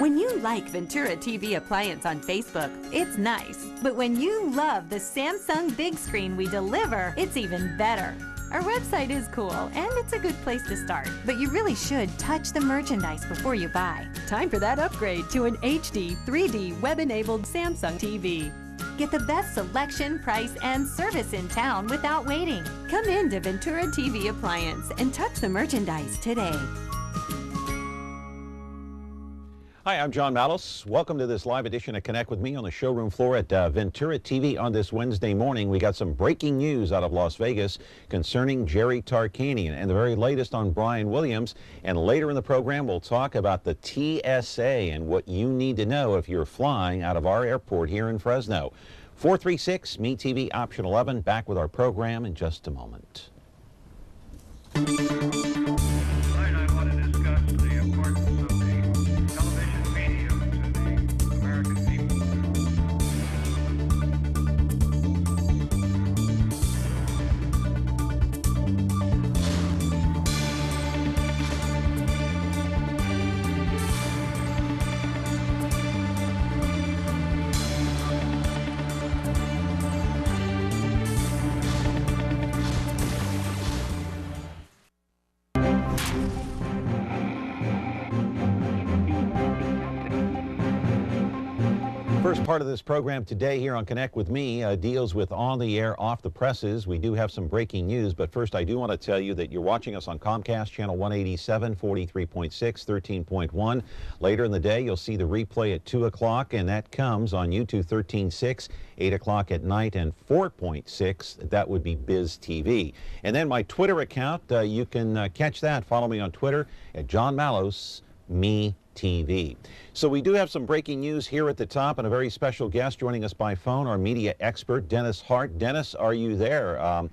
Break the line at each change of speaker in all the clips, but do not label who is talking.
When you like Ventura TV Appliance on Facebook, it's nice. But when you love the Samsung big screen we deliver, it's even better. Our website is cool, and it's a good place to start. But you really should touch the merchandise before you buy. Time for that upgrade to an HD 3D web-enabled Samsung TV. Get the best selection, price, and service in town without waiting. Come in to Ventura TV Appliance and touch the merchandise today.
Hi, I'm John Mallos. Welcome to this live edition of Connect with Me on the showroom floor at Ventura TV on this Wednesday morning. We got some breaking news out of Las Vegas concerning Jerry Tarkanian and the very latest on Brian Williams. And later in the program, we'll talk about the TSA and what you need to know if you're flying out of our airport here in Fresno. 436-MeTV option 11. Back with our program in just a moment. First part of this program today here on Connect with Me deals with on the air, off the presses. We do have some breaking news, but first I do want to tell you that you're watching us on Comcast channel 187, 43.6, 13.1. Later in the day, you'll see the replay at 2 o'clock, and that comes on YouTube 13.6, 8 o'clock at night, and 4.6. That would be Biz TV. And then my Twitter account, you can catch that. Follow me on Twitter at John Mallos, Me TV. So we do have some breaking news here at the top, and a very special guest joining us by phone, our media expert, Dennis Hart. Dennis, are you there?
I am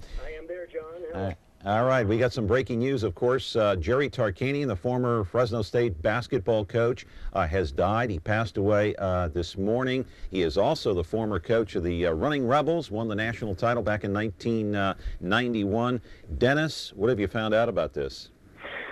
there, John.
All right, we got some breaking news, of course. Jerry Tarkanian, the former Fresno State basketball coach, has died. He passed away this morning. He is also the former coach of the Running Rebels, won the national title back in 1991. Dennis, what have you found out about this?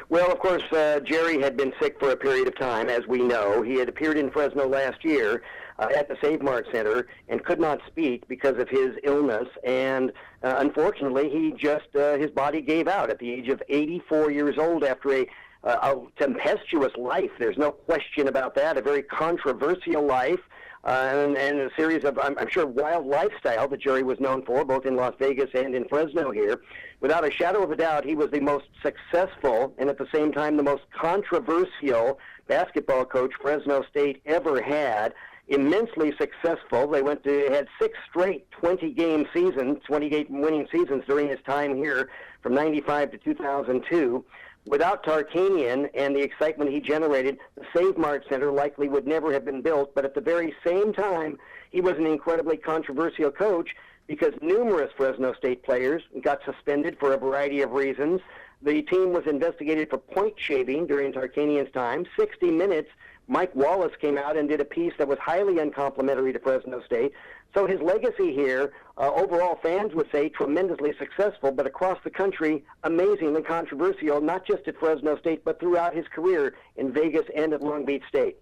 Well, of course, Jerry had been sick for a period of time, as we know. He had appeared in Fresno last year at the Save Mart Center and could not speak because of his illness. And unfortunately, he just, his body gave out at the age of 84 years old after a tempestuous life. There's no question about that, a very controversial life. And a series of, I'm sure, wild lifestyle that Jerry was known for, both in Las Vegas and in Fresno here. Without a shadow of a doubt, he was the most successful and at the same time the most controversial basketball coach Fresno State ever had. Immensely successful. They had 6 straight 20-game seasons, 28 winning seasons during his time here from 95 to 2002. Without Tarkanian and the excitement he generated, the Save Mart Center likely would never have been built. But at the very same time, he was an incredibly controversial coach because numerous Fresno State players got suspended for a variety of reasons. The team was investigated for point shaving during Tarkanian's time. 60 Minutes, Mike Wallace came out and did a piece that was highly uncomplimentary to Fresno State. So his legacy here, overall fans would say tremendously successful, but across the country, amazingly controversial, not just at Fresno State, but throughout his career in Vegas and at Long Beach State.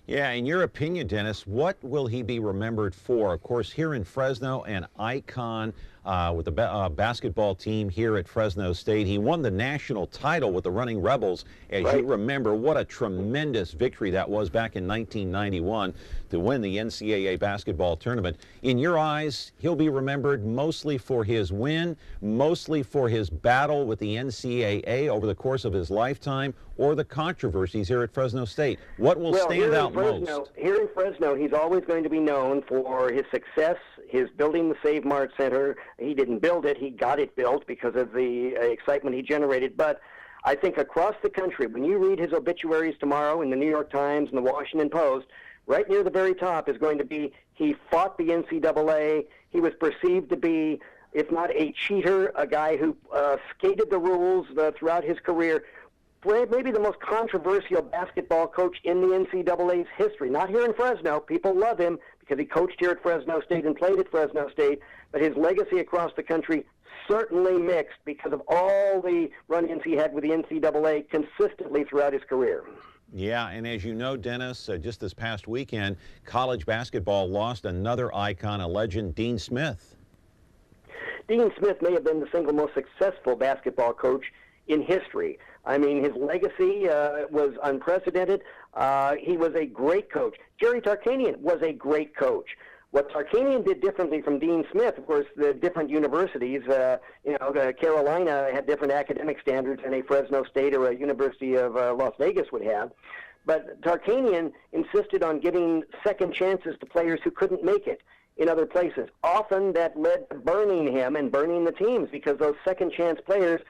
Yeah, in your opinion, Dennis, what will he be remembered for? Of course, here in Fresno, an icon with the basketball team here at Fresno State. He won the national title with the Running Rebels. As you remember, what a tremendous victory that was back in 1991 to win the NCAA basketball tournament. In your eyes, he'll be remembered mostly for his win, mostly for his battle with the NCAA over the course of his lifetime, or the controversies here at Fresno State. What will stand out most?
Here in Fresno, he's always going to be known for his success, his building the Save Mart Center. He didn't build it, he got it built because of the excitement he generated. But I think across the country, when you read his obituaries tomorrow in the New York Times and the Washington Post, right near the very top is going to be, he fought the NCAA, he was perceived to be, if not a cheater, a guy who skated the rules throughout his career. Maybe the most controversial basketball coach in the NCAA's history. Not here in Fresno. People love him because he coached here at Fresno State and played at Fresno State. But his legacy across the country certainly mixed because of all the run-ins he had with the NCAA consistently throughout his career.
Yeah, and as you know, Dennis, just this past weekend, college basketball lost another icon, a legend, Dean Smith.
Dean Smith may have been the single most successful basketball coach in history. I mean, his legacy was unprecedented. He was a great coach. Jerry Tarkanian was a great coach. What Tarkanian did differently from Dean Smith, of course, the different universities, Carolina had different academic standards than a Fresno State or a University of Las Vegas would have. But Tarkanian insisted on giving second chances to players who couldn't make it in other places. Often that led to burning him and burning the teams because those second chance players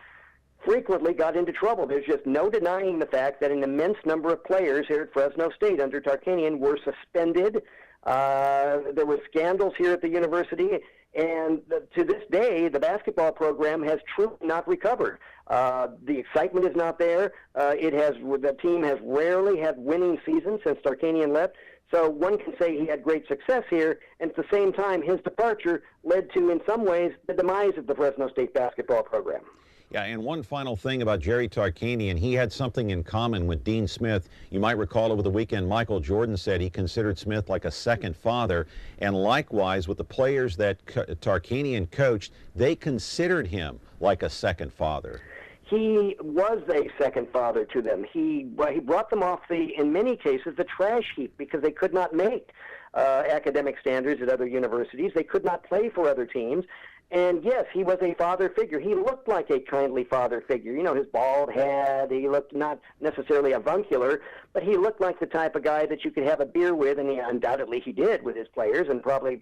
frequently got into trouble. There's just no denying the fact that an immense number of players here at Fresno State under Tarkanian were suspended. There were scandals here at the university, and to this day, the basketball program has truly not recovered. The excitement is not there. The team has rarely had winning seasons since Tarkanian left. So one can say he had great success here, and at the same time, his departure led to, in some ways, the demise of the Fresno State basketball program.
Yeah, and one final thing about Jerry Tarkanian, he had something in common with Dean Smith. You might recall over the weekend, Michael Jordan said he considered Smith like a second father, and likewise with the players that Tarkanian coached, they considered him like a second father.
He was a second father to them. He brought them off in many cases, the trash heap because they could not make academic standards at other universities. They could not play for other teams. And yes, he was a father figure. He looked like a kindly father figure. You know, his bald head, he looked not necessarily avuncular, but he looked like the type of guy that you could have a beer with, and undoubtedly he did with his players, and probably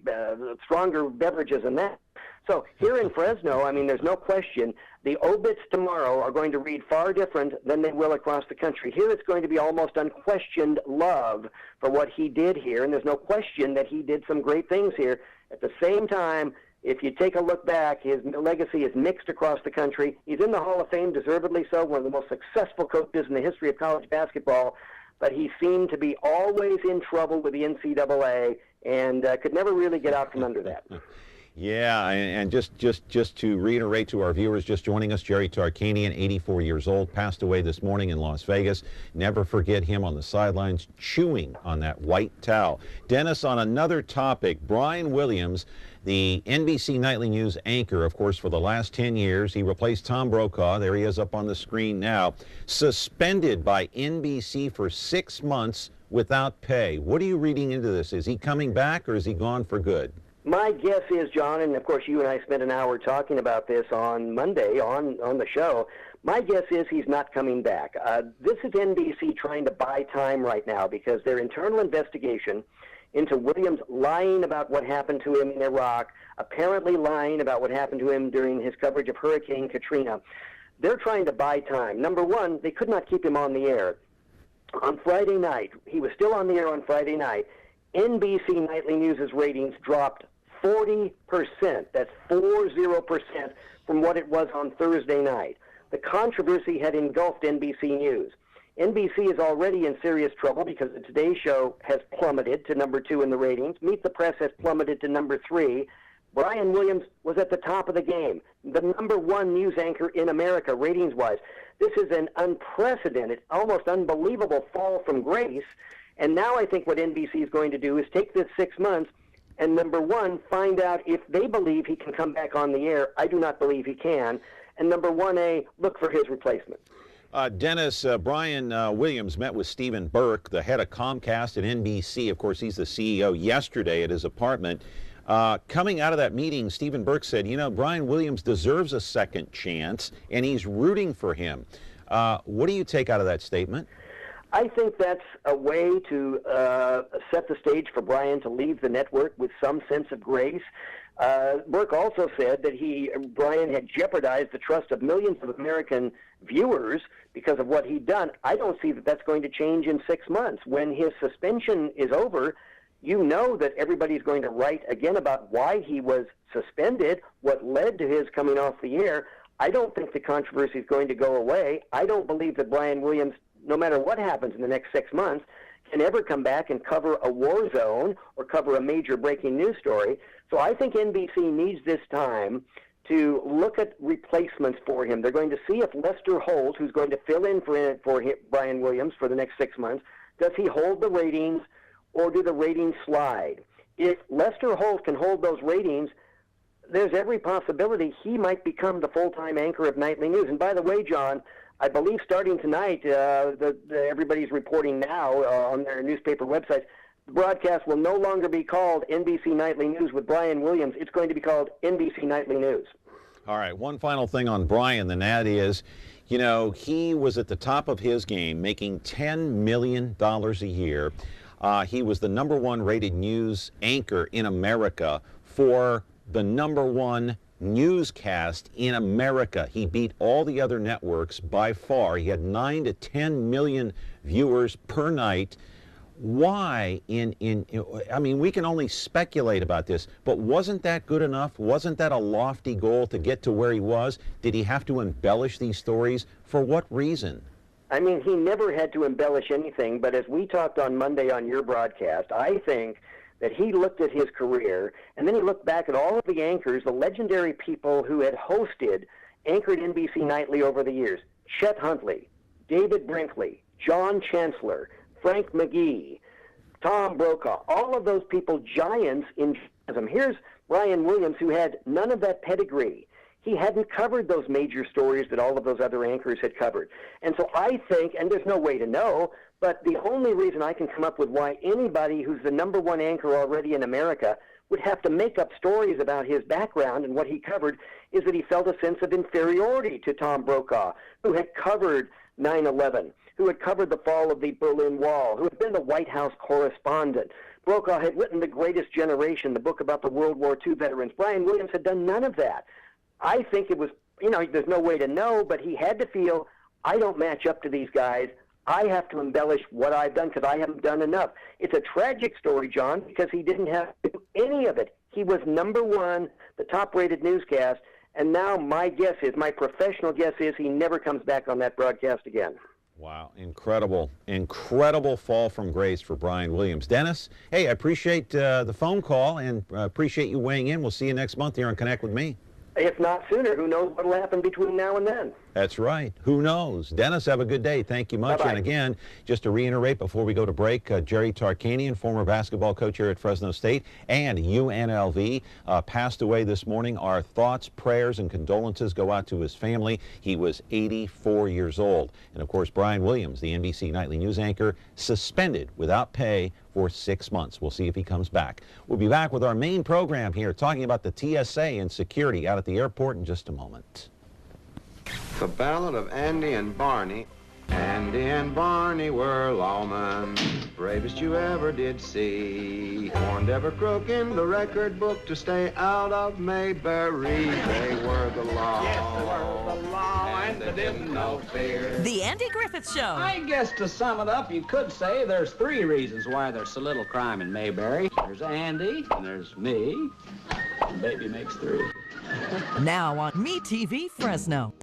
stronger beverages than that. So here in Fresno, I mean, there's no question, the obits tomorrow are going to read far different than they will across the country. Here it's going to be almost unquestioned love for what he did here, and there's no question that he did some great things here. At the same time, if you take a look back, his legacy is mixed across the country. He's in the Hall of Fame, deservedly so, one of the most successful coaches in the history of college basketball, but he seemed to be always in trouble with the NCAA and could never really get out from under that.
Yeah, and just to reiterate to our viewers just joining us, Jerry Tarkanian, 84 years old, passed away this morning in Las Vegas. Never forget him on the sidelines chewing on that white towel. Dennis, on another topic, Brian Williams, the NBC Nightly News anchor, of course, for the last 10 years. He replaced Tom Brokaw. There he is up on the screen now. Suspended by NBC for 6 months without pay. What are you reading into this? Is he coming back or is he gone for good?
My guess is, John, and of course you and I spent an hour talking about this on Monday on the show, my guess is he's not coming back. This is NBC trying to buy time right now because their internal investigation into Williams lying about what happened to him in Iraq, apparently lying about what happened to him during his coverage of Hurricane Katrina. They're trying to buy time. Number one, they could not keep him on the air. On Friday night, he was still on the air on Friday night, NBC Nightly News' ratings dropped 40%. That's 40% from what it was on Thursday night. The controversy had engulfed NBC News. NBC is already in serious trouble because the Today Show has plummeted to number 2 in the ratings. Meet the Press has plummeted to number 3. Brian Williams was at the top of the game, the number 1 news anchor in America, ratings-wise. This is an unprecedented, almost unbelievable fall from grace. And now I think what NBC is going to do is take this 6 months and, number 1, find out if they believe he can come back on the air. I do not believe he can. And number 1A, look for his replacement.
Dennis, Brian Williams met with Stephen Burke, the head of Comcast at NBC. Of course, he's the CEO, yesterday at his apartment. Coming out of that meeting, Stephen Burke said, you know, Brian Williams deserves a second chance, and he's rooting for him. What do you take out of that statement?
I think that's a way to set the stage for Brian to leave the network with some sense of grace. Burke also said that Brian had jeopardized the trust of millions of American viewers because of what he'd done. I don't see that that's going to change in 6 months. When his suspension is over, you know that everybody's going to write again about why he was suspended, what led to his coming off the air. I don't think the controversy is going to go away. I don't believe that Brian Williams, no matter what happens in the next 6 months, can ever come back and cover a war zone or cover a major breaking news story. So I think NBC needs this time to look at replacements for him. They're going to see if Lester Holt, who's going to fill in for Brian Williams for the next 6 months, does he hold the ratings or do the ratings slide? If Lester Holt can hold those ratings, there's every possibility he might become the full-time anchor of Nightly News. And by the way, John, I believe starting tonight, everybody's reporting now on their newspaper websites, the broadcast will no longer be called NBC Nightly News with Brian Williams. It's going to be called NBC Nightly News.
All right, one final thing on Brian, and that is, you know, he was at the top of his game, making $10 million a year. He was the #1 rated news anchor in America for the #1 newscast in America. He beat all the other networks by far. He had 9 to 10 million viewers per night. Why I mean, we can only speculate about this, but wasn't that good enough? Wasn't that a lofty goal to get to where he was? Did he have to embellish these stories? For what reason?
I mean, he never had to embellish anything, but as we talked on Monday on your broadcast, I think that he looked at his career, and then he looked back at all of the anchors, the legendary people who had anchored NBC Nightly over the years. Chet Huntley, David Brinkley, John Chancellor, Frank McGee, Tom Brokaw, all of those people, giants in journalism. Here's Brian Williams, who had none of that pedigree. He hadn't covered those major stories that all of those other anchors had covered. And so I think, and there's no way to know, but the only reason I can come up with why anybody who's the #1 anchor already in America would have to make up stories about his background and what he covered is that he felt a sense of inferiority to Tom Brokaw, who had covered 9/11, who had covered the fall of the Berlin Wall, who had been the White House correspondent. Brokaw had written The Greatest Generation, the book about the World War II veterans. Brian Williams had done none of that. I think it was, you know, there's no way to know, but he had to feel, I don't match up to these guys. I have to embellish what I've done because I haven't done enough. It's a tragic story, John, because he didn't have to do any of it. He was #1, the top-rated newscast, and now my professional guess is he never comes back on that broadcast again.
Wow, incredible, incredible fall from grace for Brian Williams. Dennis, hey, I appreciate the phone call and appreciate you weighing in. We'll see you next month here on Connect with Me.
If not sooner, who knows what will happen between now and then.
That's right. Who knows? Dennis, have a good day. Thank you much.
Bye-bye.
And again, just to reiterate before we go to break, Jerry Tarkanian, former basketball coach here at Fresno State and UNLV, passed away this morning. Our thoughts, prayers, and condolences go out to his family. He was 84 years old. And of course, Brian Williams, the NBC Nightly News anchor, suspended without pay for 6 months. We'll see if he comes back. We'll be back with our main program here, talking about the TSA and security out at the airport in just a moment.
The Ballad of Andy and Barney. Andy and Barney were lawmen, bravest you ever did see. Warned every crook in the record book to stay out of Mayberry. They were the law.
Yes, they were the law, and they didn't know fear.
The Andy Griffith Show.
I guess to sum it up, you could say there's 3 reasons why there's so little crime in Mayberry. There's Andy, and there's me, and baby makes 3.
Now on MeTV Fresno.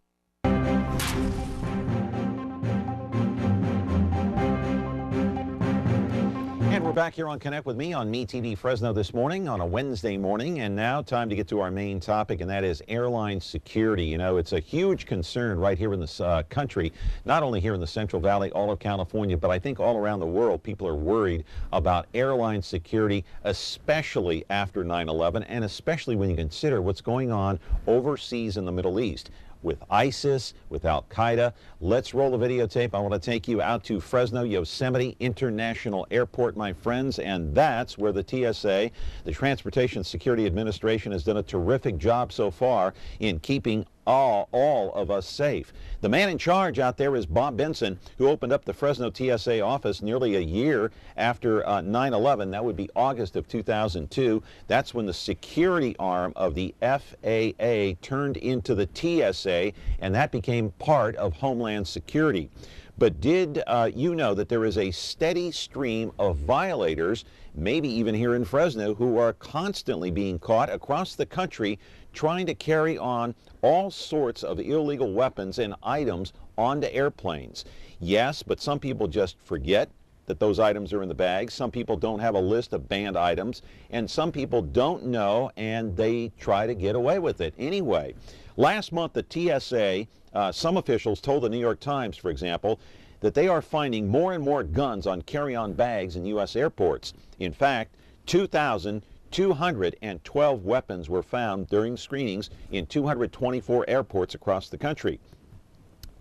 And we're back here on Connect with Me on MeTV Fresno this morning on a Wednesday morning. And now time to get to our main topic, and that is airline security. You know, it's a huge concern right here in this country, not only here in the Central Valley, all of California, but I think all around the world. People are worried about airline security, especially after 9/11, and especially when you consider what's going on overseas in the Middle East with ISIS, with Al-Qaeda. Let's roll the videotape. I want to take you out to Fresno Yosemite International Airport, my friends, and that's where the TSA, the Transportation Security Administration, has done a terrific job so far in keeping all of us safe. The man in charge out there is Bob Benson, who opened up the Fresno TSA office nearly a year after 9/11. That would be August of 2002. That's when the security arm of the FAA turned into the TSA, and that became part of Homeland Security. But did you know that there is a steady stream of violators, maybe even here in Fresno, who are constantly being caught across the country trying to carry on all sorts of illegal weapons and items onto airplanes? Yes, but some people just forget that those items are in the bag. Some people don't have a list of banned items, and some people don't know, and they try to get away with it anyway. Last month, the TSA, some officials told the New York Times, for example, that they are finding more and more guns on carry-on bags in U.S. airports. In fact, 2,212 weapons were found during screenings in 224 airports across the country.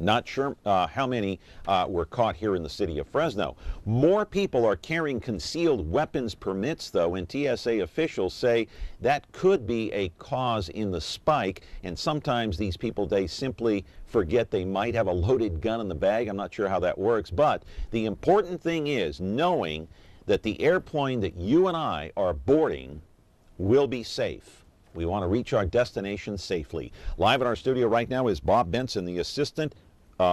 Not sure how many were caught here in the city of Fresno. More people are carrying concealed weapons permits, though, and TSA officials say that could be a cause in the spike. And sometimes these people, they simply forget they might have a loaded gun in the bag. I'm not sure how that works. But the important thing is knowing that the airplane that you and I are boarding will be safe. We want to reach our destination safely. Live in our studio right now is Bob Benson, the Assistant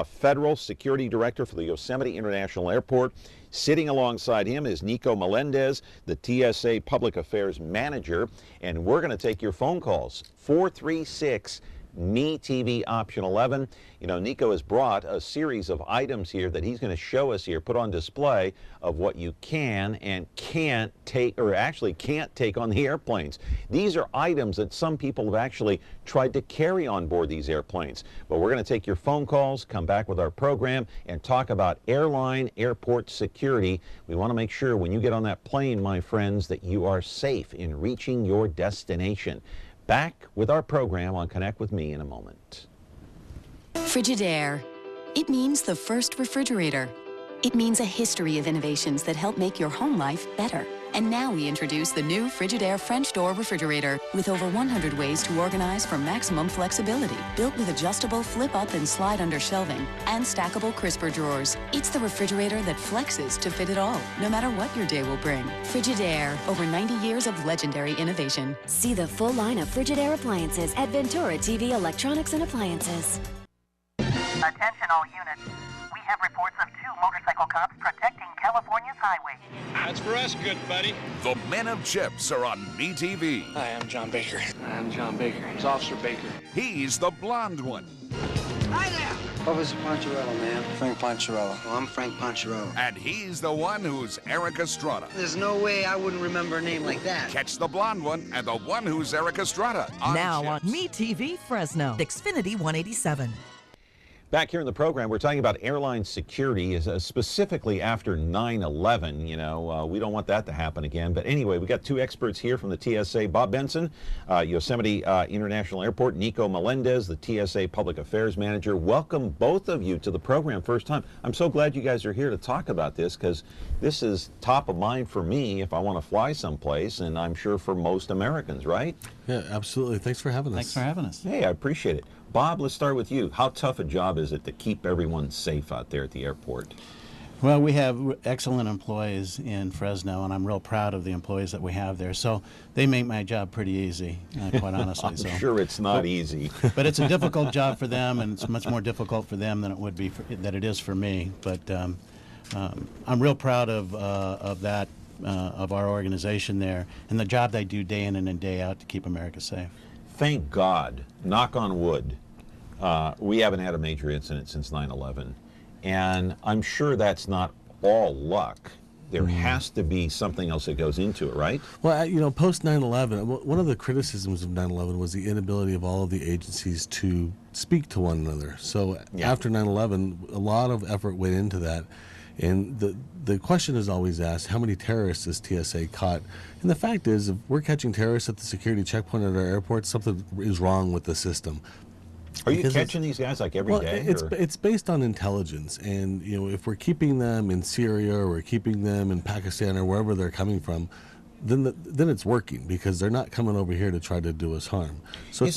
Federal Security Director for the Yosemite International Airport. Sitting alongside him is Nico Melendez, the TSA Public Affairs Manager. And we're going to take your phone calls, 436 MeTV option 11. You know, Nico has brought a series of items here that he's going to show us here, put on display, of what you can and can't take, or actually can't take on the airplanes. These are items that some people have actually tried to carry on board these airplanes. But we're going to take your phone calls, come back with our program, and talk about airline airport security. We want to make sure when you get on that plane, my friends, that you are safe in reaching your destination. Back with our program on Connect with Me in a moment.
Frigidaire. It means the first refrigerator. It means a history of innovations that help make your home life better. And now we introduce the new Frigidaire French door refrigerator with over 100 ways to organize for maximum flexibility. Built with adjustable flip-up and slide under shelving and stackable crisper drawers. It's the refrigerator that flexes to fit it all, no matter what your day will bring. Frigidaire, over 90 years of legendary innovation.
See the full line of Frigidaire appliances at Ventura TV Electronics and Appliances.
Attention all units. We have reports of 2 motorcycle cops protecting California's highway.
That's for us, good buddy.
The Men of Chips are on MeTV.
Hi, I'm John Baker. I'm John Baker. It's Officer Baker.
He's the blonde one.
Hi there.
Officer Poncherello, man.
Frank Poncherello.
Oh, I'm Frank Poncherello.
And he's the one who's Eric Estrada.
There's no way I wouldn't remember a name like that.
Catch the blonde one and the one who's Eric Estrada on
Now
Chips.
on MeTV Fresno, Xfinity 187.
Back here in the program, we're talking about airline security, specifically after 9/11. You know, we don't want that to happen again. But anyway, we got 2 experts here from the TSA. Bob Benson, Yosemite International Airport. Nico Melendez, the TSA Public Affairs Manager. Welcome, both of you, to the program. First time. I'm so glad you guys are here to talk about this, because this is top of mind for me if I want to fly someplace, and I'm sure for most Americans, right?
Yeah, absolutely. Thanks for having us.
Thanks for having us.
Hey, I appreciate it. Bob, let's start with you. How tough a job is it to keep everyone safe out there at the airport?
Well, we have excellent employees in Fresno, and I'm real proud of the employees that we have there. So they make my job pretty easy, quite honestly.
I'm sure it's not easy.
But it's a difficult job for them, and it's much more difficult for them than it would be that it is for me. But I'm real proud of that, of our organization there, and the job they do day in and day out to keep America safe.
Thank God, knock on wood, we haven't had a major incident since 9/11. And I'm sure that's not all luck. There has to be something else that goes into it, right?
Well, you know, post 9/11, one of the criticisms of 9/11 was the inability of all of the agencies to speak to one another. So after 9/11, a lot of effort went into that. And the question is always asked, how many terrorists has TSA caught? And the fact is, if we're catching terrorists at the security checkpoint at our airport, something is wrong with the system.
Are you catching these guys like every day?
It's based on intelligence, and you know, if we're keeping them in Syria or we're keeping them in Pakistan or wherever they're coming from, then it's working, because they're not coming over here to try to do us harm. So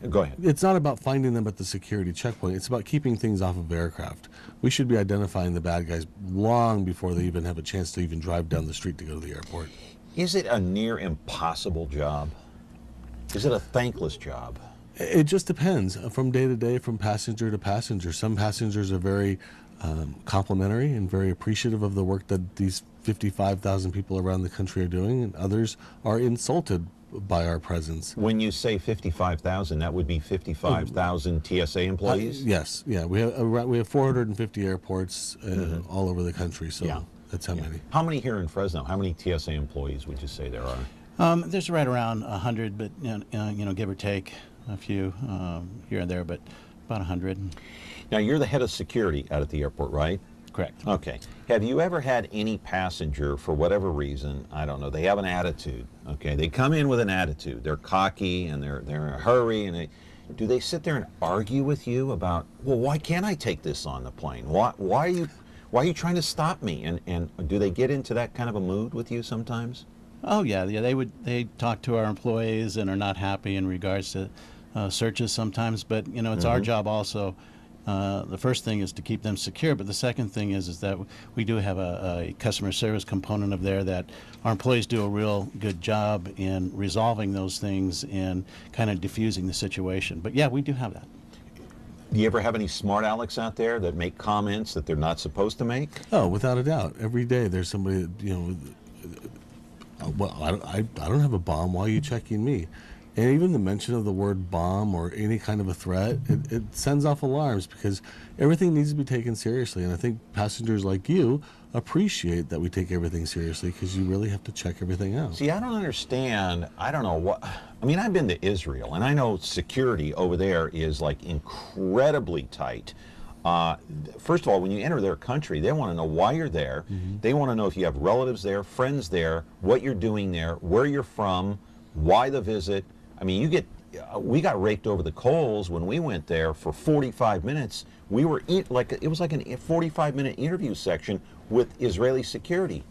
go ahead.
It's not about finding them at the security checkpoint. It's about keeping things off of aircraft. We should be identifying the bad guys long before they even have a chance to even drive down the street to go to the airport.
Is it a near impossible job? Is it a thankless job?
It just depends from day to day, from passenger to passenger. Some passengers are very complimentary and very appreciative of the work that these 55,000 people around the country are doing, and others are insulted by our presence.
When you say 55,000, that would be 55,000 TSA employees?
Yes, yeah. We have 450 airports all over the country. So That's how many.
How many here in Fresno? How many TSA employees would you say there are?
There's right around 100, but give or take a few here and there, but about 100.
Now, you're the head of security out at the airport, right?
Correct.
Okay. Have you ever had any passenger, for whatever reason, I don't know, they have an attitude, okay? They come in with an attitude. They're cocky and they're in a hurry, and do they sit there and argue with you about, well, why can't I take this on the plane? Why are you trying to stop me? And do they get into that kind of a mood with you sometimes?
Oh yeah. They talk to our employees and are not happy in regards to searches sometimes, but it's our job also. The first thing is to keep them secure, but the second thing is that we do have a customer service component of there that our employees do a real good job in resolving those things and kind of diffusing the situation. But yeah, we do have that.
Do you ever have any smart Alecs out there that make comments that they're not supposed to make?
Oh, without a doubt. Every day there's somebody that, well, I don't have a bomb. Why are you checking me? And even the mention of the word bomb or any kind of a threat, it sends off alarms because everything needs to be taken seriously. And I think passengers like you appreciate that we take everything seriously because you really have to check everything out.
See, I don't understand. I don't know what. I mean, I've been to Israel, and I know security over there is like incredibly tight. First of all, when you enter their country, they want to know why you're there. They want to know if you have relatives there, friends there, what you're doing there, where you're from, why the visit. I mean, we got raked over the coals when we went there for 45 minutes. We were it was like a 45-minute interview section with Israeli security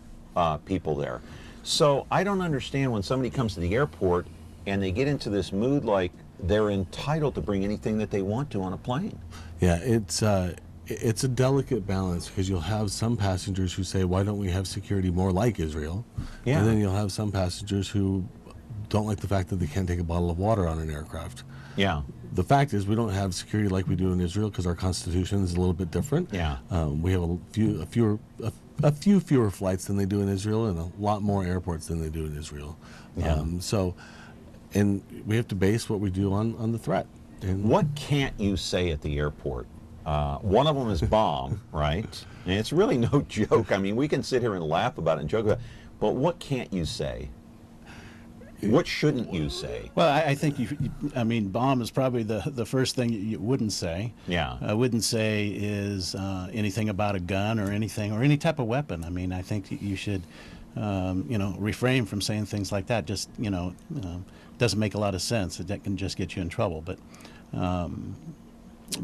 people there. So I don't understand when somebody comes to the airport and they get into this mood like they're entitled to bring anything that they want to on a plane.
Yeah, it's a delicate balance because you'll have some passengers who say, why don't we have security more like Israel?
Yeah.
And then you'll have some passengers who don't like the fact that they can't take a bottle of water on an aircraft.
Yeah.
The fact is we don't have security like we do in Israel because our constitution is a little bit different.
Yeah.
We have a few fewer flights than they do in Israel and a lot more airports than they do in Israel.
Yeah.
And we have to base what we do on the threat. And
what can't you say at the airport? One of them is bomb, right? And it's really no joke. I mean, we can sit here and laugh about it and joke about it, but what can't you say? What shouldn't you say?
Well, I think I mean, bomb is probably the first thing you wouldn't say.
Yeah.
I wouldn't say is anything about a gun or anything or any type of weapon. I mean, I think you should, refrain from saying things like that. Just, doesn't make a lot of sense. That can just get you in trouble. But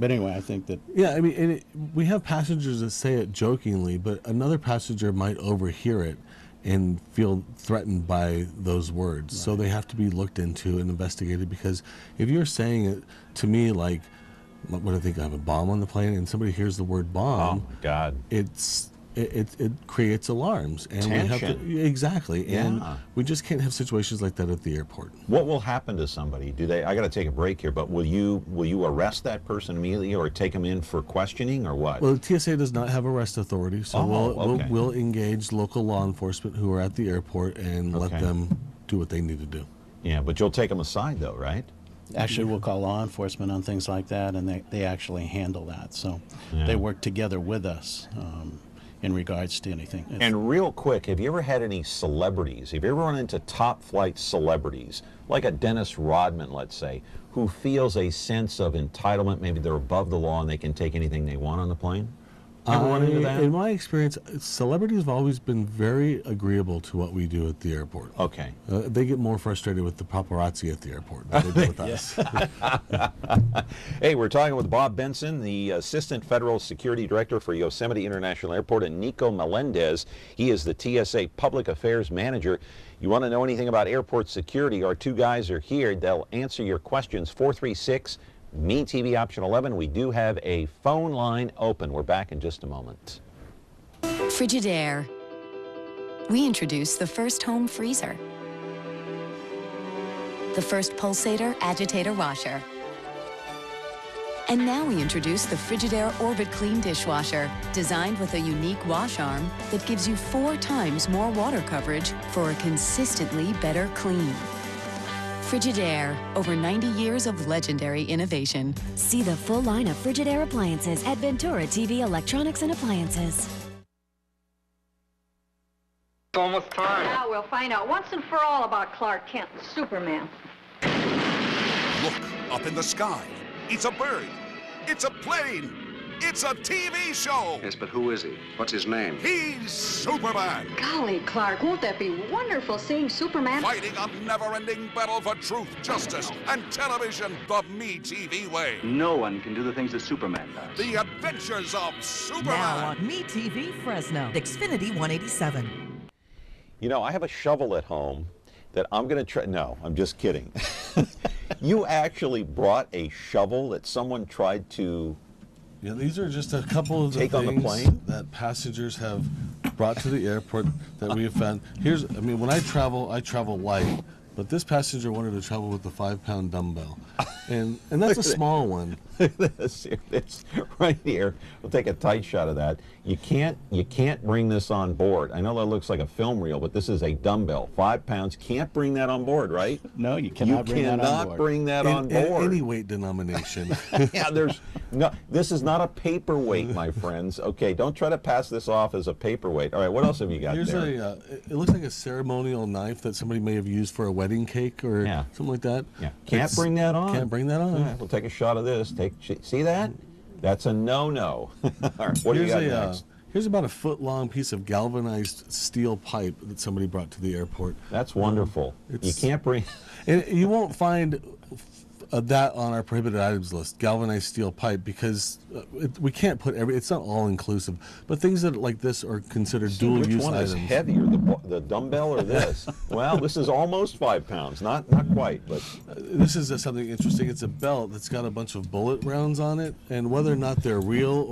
anyway, I think that.
Yeah, I mean, we have passengers that say it jokingly, but another passenger might overhear it and feel threatened by those words. Right. So they have to be looked into and investigated because if you're saying it to me like, what do I think, I have a bomb on the plane, and somebody hears the word bomb,
oh my God,
it creates alarms. And
tension.
We have to, exactly.
Yeah.
And we just can't have situations like that at the airport. What
will happen to somebody? I got to take a break here, but will you arrest that person immediately or take them in for questioning or what?
Well, the TSA does not have arrest authority, so we'll engage local law enforcement who are at the airport and let them do what they need to do.
Yeah, but you'll take them aside though, right?
Actually, we'll call law enforcement on things like that, and they actually handle that. So they work together with us in regards to anything.
And real quick, have you ever had any celebrities? Have you ever run into top flight celebrities, like a Dennis Rodman, let's say, who feels a sense of entitlement? Maybe they're above the law and they can take anything they want on the plane? Ever run into that?
In my experience, celebrities have always been very agreeable to what we do at the airport.
Okay.
They get more frustrated with the paparazzi at the airport than they do with us.
Hey, we're talking with Bob Benson, the Assistant Federal Security Director for Yosemite International Airport, and Nico Melendez. He is the TSA Public Affairs Manager. You want to know anything about airport security? Our two guys are here. They'll answer your questions. 436 MeTV option 11. We do have a phone line open. We're back in just a moment.
Frigidaire. We introduced the first home freezer, the first pulsator agitator washer, and now we introduce the Frigidaire Orbit Clean dishwasher, designed with a unique wash arm that gives you 4 times more water coverage for a consistently better clean. Frigidaire, over 90 years of legendary innovation.
See the full line of Frigidaire appliances at Ventura TV Electronics and Appliances.
It's almost time.
Now we'll find out once and for all about Clark Kent and Superman.
Look up in the sky. It's a bird. It's a plane. It's a TV show.
Yes, but who is he? What's his name?
He's Superman.
Golly, Clark, won't that be wonderful seeing Superman?
Fighting a never-ending battle for truth, justice, and television the Me TV way.
No one can do the things that Superman does.
The Adventures of Superman.
Now on Me TV Fresno, Xfinity 187.
You know, I have a shovel at home that I'm going to try. No, I'm just kidding. You actually brought a shovel that someone tried to
Yeah, these are just a couple of the
take on the
things
plane
that passengers have brought to the airport that we have found. I mean, when I travel light, but this passenger wanted to travel with the 5-pound dumbbell, and that's a small one.
This right here. We'll take a tight shot of that. You can't bring this on board. I know that looks like a film reel, but this is a dumbbell. 5 pounds. Can't bring that on board, right?
No, you cannot bring that on board.
Bring that on board.
Any weight denomination.
Yeah, there's no. This is not a paperweight, my friends. Okay, don't try to pass this off as a paperweight. All right, what else have you got
Here's
there?
It looks like a ceremonial knife that somebody may have used for a wedding cake or something like that.
Yeah, can't bring that on.
Can't bring that on.
All right, we'll take a shot of this. See that? That's a no-no. All right, what do you got next?
Here's about a foot-long piece of galvanized steel pipe that somebody brought to the airport.
That's wonderful. You can't bring...
And you won't find that on our prohibited items list, galvanized steel pipe, because we can't put it's not all-inclusive. But things that like this are considered dual-use items.
Which one is heavier, the dumbbell or this? Well, this is almost 5 pounds. Not quite, but...
This is something interesting. It's a belt that's got a bunch of bullet rounds on it, and whether or not they're real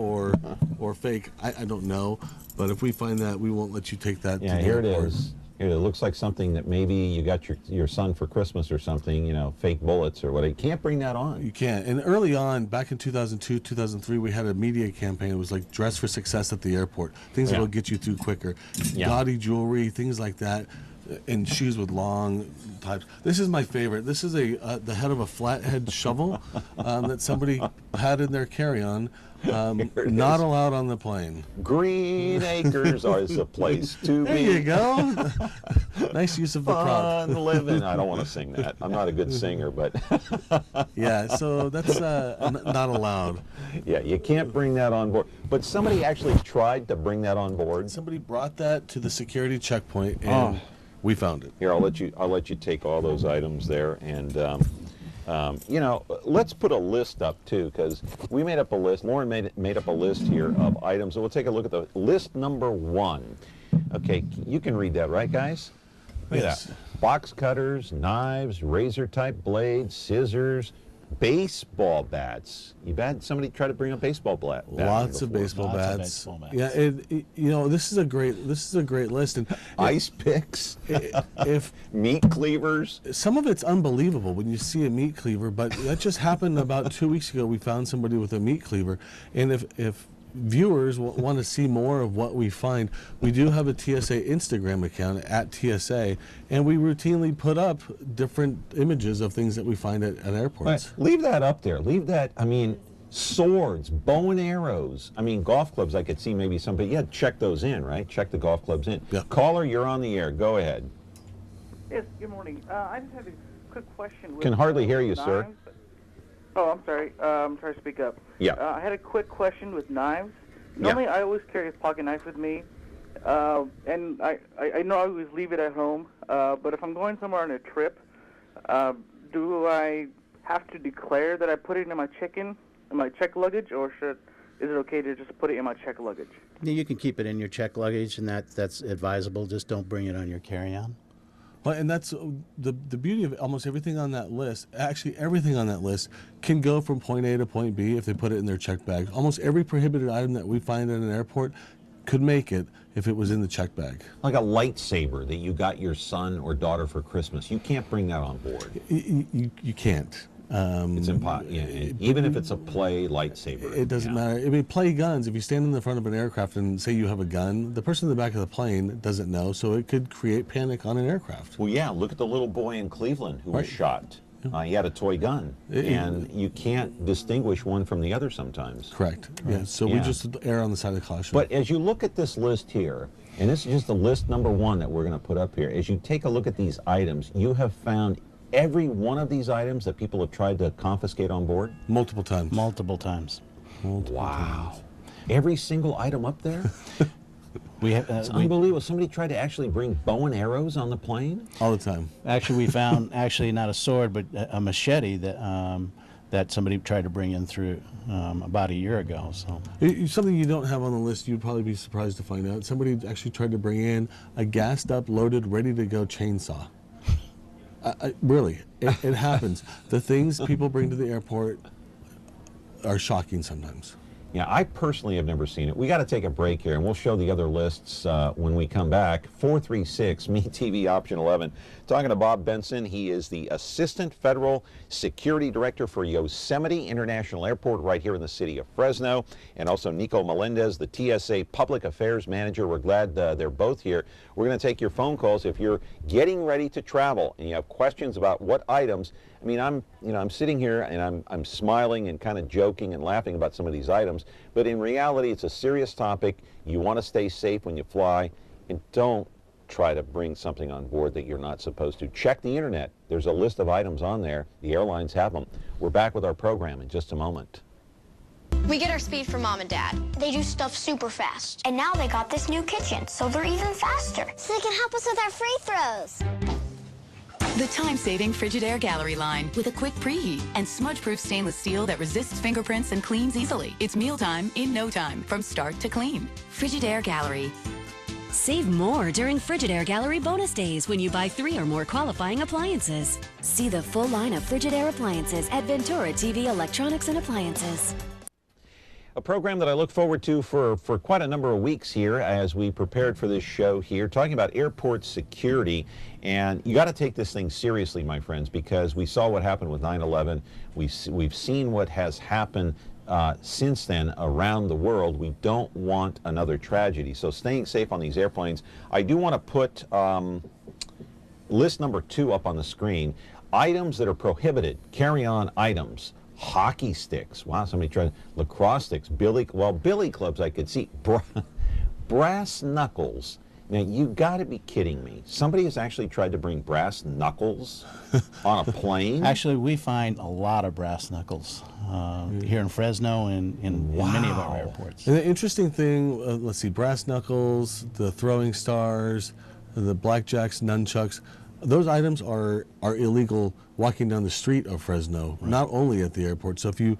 or fake, I don't know. But if we find that, we won't let you take that to the
here
airport.
it is. Here, it looks like something that maybe you got your son for Christmas or something, you know, fake bullets or whatever. You can't bring that on.
You can't. And early on, back in 2002, 2003, we had a media campaign. It was like dress for success at the airport. Things that will get you through quicker. Gaudy jewelry, things like that. And shoes with long types. This is my favorite. This is the head of a flathead shovel that somebody had in their carry-on. Not allowed on the plane.
Green Acres is a place to be.
There you go. Nice use of the prop.
Fun living. I don't want to sing that. I'm not a good singer, but
yeah. So that's not allowed.
Yeah, you can't bring that on board. But somebody actually tried to bring that on board.
Somebody brought that to the security checkpoint, and we found it.
Here, I'll let you take all those items there, and you know, let's put a list up too, because we made up a list. Lauren made up a list here of items. So we'll take a look at the list number 1. Okay, you can read that, right, guys? Look at that. Box cutters, knives, razor-type blades, scissors, baseball bats. You've had somebody try to bring a baseball bat.
Lots of baseball bats. Yeah, you know, this is a great list. And
ice picks,
if
meat cleavers.
Some of it's unbelievable when you see a meat cleaver, but that just happened about 2 weeks ago. We found somebody with a meat cleaver, and if viewers want to see more of what we find, we do have a TSA Instagram account at TSA, and we routinely put up different images of things that we find at airports.
Right. Leave that up there. Leave that, I mean, swords, bow and arrows. I mean, golf clubs, I could see maybe somebody, check those in, right? Check the golf clubs in.
Yeah.
Caller, you're on the air. Go ahead.
Yes, good morning. I just had a quick question.
Can hardly hear you, sir.
Oh, I'm sorry. I'm trying to speak up.
Yeah.
I had a quick question with knives. Normally, I always carry a pocket knife with me, and I know I always leave it at home. But if I'm going somewhere on a trip, do I have to declare that I put it in my check luggage, or is it okay to just put it in my check luggage?
Yeah, you can keep it in your check luggage, and that's advisable. Just don't bring it on your carry-on.
Well, and that's the beauty of almost everything on that list. Actually, everything on that list can go from point A to point B if they put it in their check bag. Almost every prohibited item that we find at an airport could make it if it was in the check bag.
Like a lightsaber that you got your son or daughter for Christmas. You can't bring that on board.
You can't.
It's impossible. Yeah, even if it's a play lightsaber.
It doesn't matter. I mean, play guns. If you stand in the front of an aircraft and say you have a gun, the person in the back of the plane doesn't know, so it could create panic on an aircraft.
Well, yeah. Look at the little boy in Cleveland who was shot. He had a toy gun, and you can't distinguish one from the other sometimes.
Correct. Yeah. So we just err on the side of caution.
But as you look at this list here, And this is just the list number one that we're going to put up here. As you take a look at these items, you have found every one of these items that people have tried to confiscate on board?
Multiple times.
Multiple times.
Wow. Every single item up there? It's unbelievable. Somebody tried to actually bring bow and arrows on the plane?
All the time.
Actually, we found not a sword, but a machete that somebody tried to bring in through about a year ago. So
something you don't have on the list, you'd probably be surprised to find out. Somebody actually tried to bring in a gassed up, loaded, ready to go chainsaw. Really, it happens. The things people bring to the airport are shocking sometimes.
Yeah, I personally have never seen it. We got to take a break here, and we'll show the other lists when we come back. 436 MeTV option 11. Talking to Bob Benson. He is the Assistant Federal Security Director for Yosemite International Airport right here in the city of Fresno, and also Nico Melendez, the TSA Public Affairs Manager. We're glad they're both here. We're going to take your phone calls if you're getting ready to travel and you have questions about what items. I mean, I'm sitting here and I'm smiling and kind of joking and laughing about some of these items, but in reality, it's a serious topic. You want to stay safe when you fly, and don't try to bring something on board that you're not supposed to. Check the internet. There's a list of items on there. The airlines have them. We're back with our program in just a moment.
We get our speed from Mom and Dad. They do stuff super fast. And now they got this new kitchen, so they're even faster. So they can help us with our free throws.
The time-saving Frigidaire Gallery line with a quick preheat and smudge-proof stainless steel that resists fingerprints and cleans easily. It's mealtime in no time, from start to clean. Frigidaire Gallery.
Save more during Frigidaire Gallery bonus days when you buy 3 or more qualifying appliances. See the full line of Frigidaire appliances at Ventura TV Electronics and Appliances.
A program that I look forward to for quite a number of weeks here as we prepared for this show here, talking about airport security. And you got to take this thing seriously, my friends, because we saw what happened with 9/11. We've seen what has happened since then around the world. We don't want another tragedy. So staying safe on these airplanes. I do want to put list number 2 up on the screen. Items that are prohibited, carry-on items. Hockey sticks. Wow, somebody tried lacrosse sticks. Billy clubs I could see. Brass knuckles. Now, you got to be kidding me. Somebody has actually tried to bring brass knuckles on a plane?
Actually, we find a lot of brass knuckles here in Fresno and in many of our airports.
And the interesting thing, let's see, brass knuckles, the throwing stars, the blackjacks, nunchucks, those items are illegal walking down the street of Fresno, not only at the airport. So if you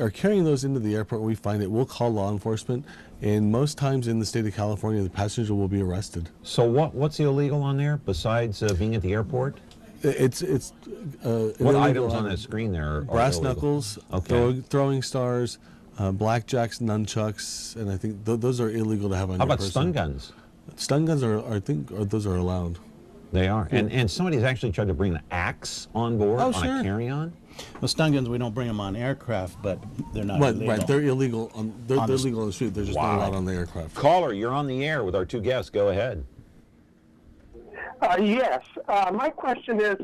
are carrying those into the airport, we find it, we'll call law enforcement, and most times in the state of California, the passenger will be arrested.
So what's illegal on there besides being at the airport?
It's
what items on that screen there are
brass
illegal?
Knuckles,
okay.
Throwing stars, blackjacks, nunchucks, and I think those are illegal to have on
How
your
about
person.
stun guns?
Stun guns those are allowed.
They are. And somebody's actually tried to bring an axe on board on a carry-on?
Well, stun guns, we don't bring them on aircraft, but they're not illegal.
Right, they're illegal. They're legal on the street. They're just not allowed on the aircraft.
Caller, you're on the air with our 2 guests. Go ahead.
Yes. My question is,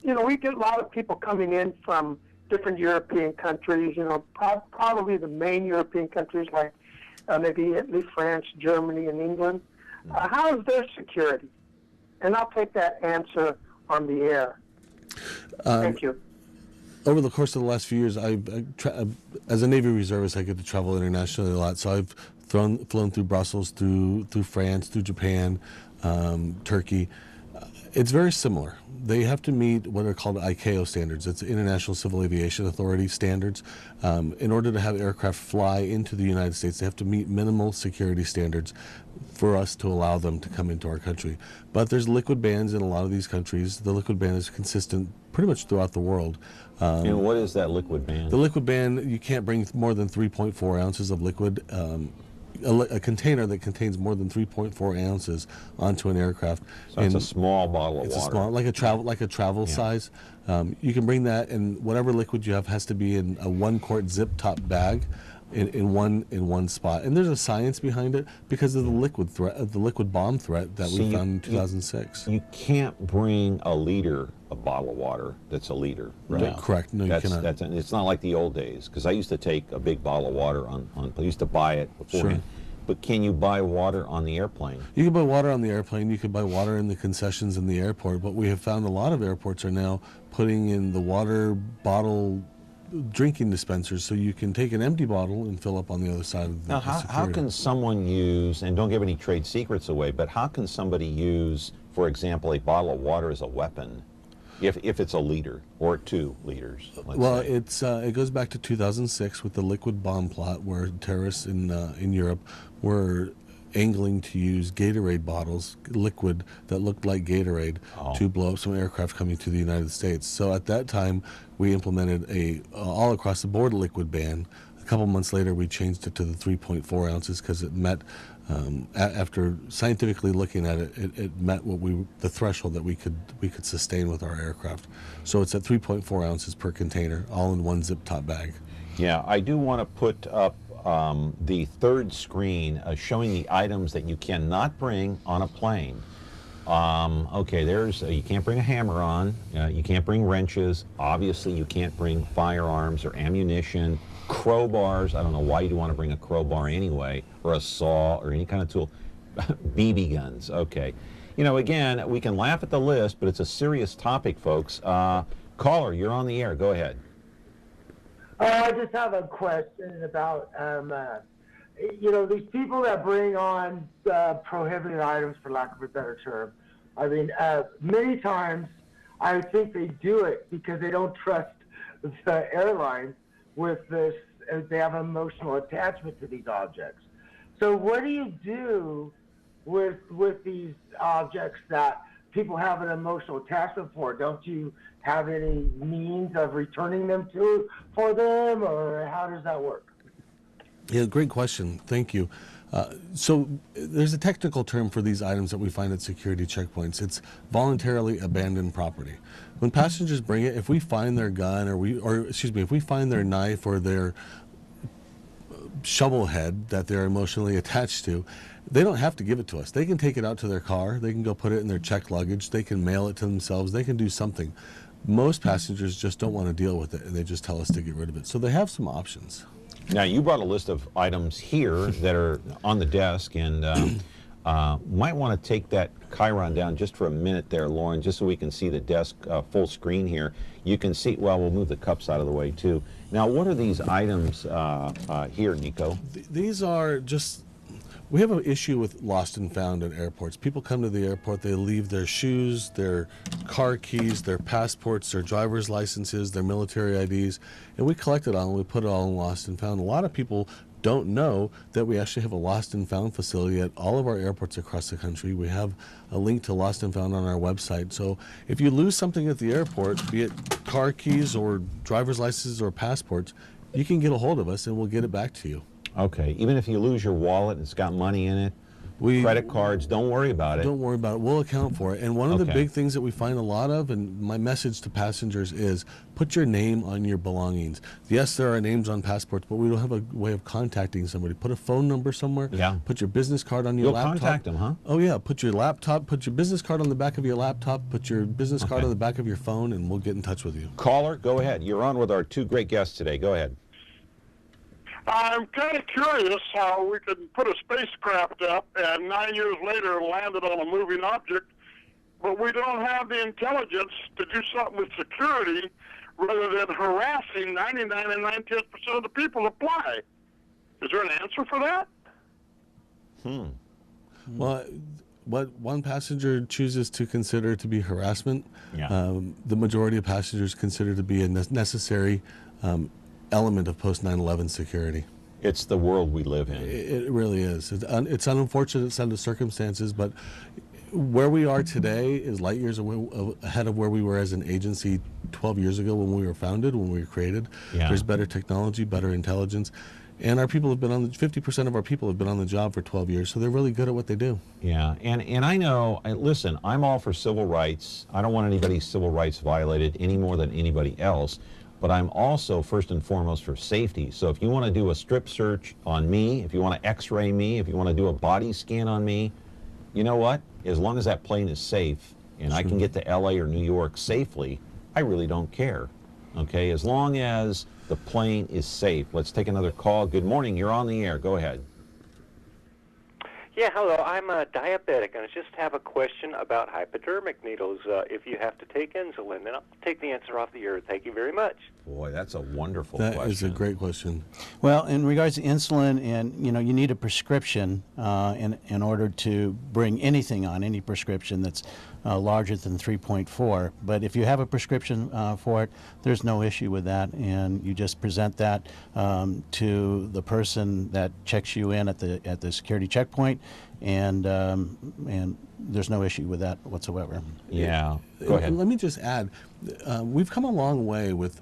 we get a lot of people coming in from different European countries, probably the main European countries like maybe Italy, France, Germany, and England. How is their security? And I'll take that answer on the air. Thank you.
Over the course of the last few years, as a Navy reservist, I get to travel internationally a lot. So I've flown through Brussels, through France, through Japan, Turkey. It's very similar. They have to meet what are called ICAO standards. It's International Civil Aviation Authority standards. In order to have aircraft fly into the United States, they have to meet minimal security standards for us to allow them to come into our country. But there's liquid bans in a lot of these countries. The liquid ban is consistent pretty much throughout the world.
And what is that liquid ban?
The liquid ban, you can't bring more than 3.4 ounces of liquid. A container that contains more than 3.4 ounces onto an aircraft.
So it's a small bottle of water.
It's a small, like a travel size. You can bring that, and whatever liquid you have has to be in a 1-quart zip top bag, in one spot. And there's a science behind it because of the liquid threat, the liquid bomb threat that we found in 2006.
You can't bring a bottle of water that's a liter, right?
No. Correct. No, you cannot.
It's not like the old days, because I used to take a big bottle of water I used to buy it beforehand. But can you buy water on the airplane?
You can buy water on the airplane. You can buy water in the concessions in the airport. But we have found a lot of airports are now putting in the water bottle drinking dispensers, so you can take an empty bottle and fill up on the other side of the
Now, how can someone use, and don't give any trade secrets away, but how can somebody use, for example, a bottle of water as a weapon? If it's a liter or 2 liters,
well, it goes back to 2006 with the liquid bomb plot, where terrorists in Europe were angling to use Gatorade bottles, liquid that looked like Gatorade, to blow up some aircraft coming to the United States. So at that time, we implemented a all across the board liquid ban. A couple months later, we changed it to the 3.4 ounces because it met. After scientifically looking at it, it met the threshold that we could sustain with our aircraft. So it's at 3.4 ounces per container, all in one zip top bag.
Yeah, I do want to put up the third screen showing the items that you cannot bring on a plane. Okay, there's you can't bring a hammer on. You can't bring wrenches. Obviously, you can't bring firearms or ammunition. Crowbars, I don't know why you'd want to bring a crowbar anyway, or a saw, or any kind of tool. BB guns, okay. You know, again, we can laugh at the list, but it's a serious topic, folks. Caller, you're on the air. Go ahead.
I just have a question about, you know, these people that bring on prohibited items, for lack of a better term. I mean, many times I think they do it because they don't trust the airlines with this, they have an emotional attachment to these objects. So what do you do with these objects that people have an emotional attachment for? Don't you have any means of returning them for them, or how does that work?
Yeah, great question. Thank you. So there's a technical term for these items that we find at security checkpoints. It's voluntarily abandoned property. When passengers bring it, if we find their gun if we find their knife or their shovel head that they're emotionally attached to, they don't have to give it to us. They can take it out to their car. They can go put it in their checked luggage. They can mail it to themselves. They can do something. Most passengers just don't want to deal with it, and they just tell us to get rid of it. So they have some options.
Now, you brought a list of items here that are on the desk, and might want to take that Chiron down just for a minute there, Lauren, just so we can see the desk full screen here. You can see, well, we'll move the cups out of the way, too. Now, what are these items here, Nico?
These are just... We have an issue with lost and found at airports. People come to the airport, they leave their shoes, their car keys, their passports, their driver's licenses, their military IDs, and we collect it all and we put it all in lost and found. A lot of people don't know that we actually have a lost and found facility at all of our airports across the country. We have a link to lost and found on our website. So if you lose something at the airport, be it car keys or driver's licenses or passports, you can get a hold of us and we'll get it back to you.
Okay, even if you lose your wallet and it's got money in it, credit cards, don't worry about it.
Don't worry about it. We'll account for it. And one of the big things that we find a lot of, and my message to passengers is, put your name on your belongings. Yes, there are names on passports, but we don't have a way of contacting somebody. Put a phone number somewhere.
Yeah.
Put your business card on your laptop.
You'll contact them, huh?
Oh, yeah. Put your laptop, put your business card on the back of your laptop, put your business card on the back of your phone, and we'll get in touch with you.
Caller, go ahead. You're on with our two great guests today. Go ahead.
I'm kind of curious how we could put a spacecraft up and 9 years later land it on a moving object, but we don't have the intelligence to do something with security rather than harassing 99 and 98% of the people that fly. Is there an answer for that?
Well, what one passenger chooses to consider to be harassment, the majority of passengers consider to be a necessary element of post 9/11 security.
It's the world we live in.
It really is. It's an unfortunate set of circumstances, but where we are today is light years ahead of where we were as an agency 12 years ago when we were founded, when we were created. There's better technology, better intelligence, and our people have been on 50% of our people have been on the job for 12 years, so they're really good at what they do.
Yeah, and I know, listen, I'm all for civil rights. I don't want anybody's civil rights violated any more than anybody else. But I'm also first and foremost for safety. So if you want to do a strip search on me, if you want to x-ray me, if you want to do a body scan on me, you know what? As long as that plane is safe and I can get to LA or New York safely, I really don't care. Okay, as long as the plane is safe. Let's take another call. Good morning, you're on the air. Go ahead.
Yeah, hello. I'm a diabetic, and I just have a question about hypodermic needles. If you have to take insulin, and I'll take the answer off the air. Thank you very much.
Boy, that's a wonderful question.
That is a great question.
Well, in regards to insulin, and you need a prescription in order to bring anything on, any prescription that's larger than 3.4. But if you have a prescription for it, there's no issue with that, and you just present that to the person that checks you in at the security checkpoint, and there's no issue with that whatsoever.
Yeah. Go ahead.
Let me just add, we've come a long way with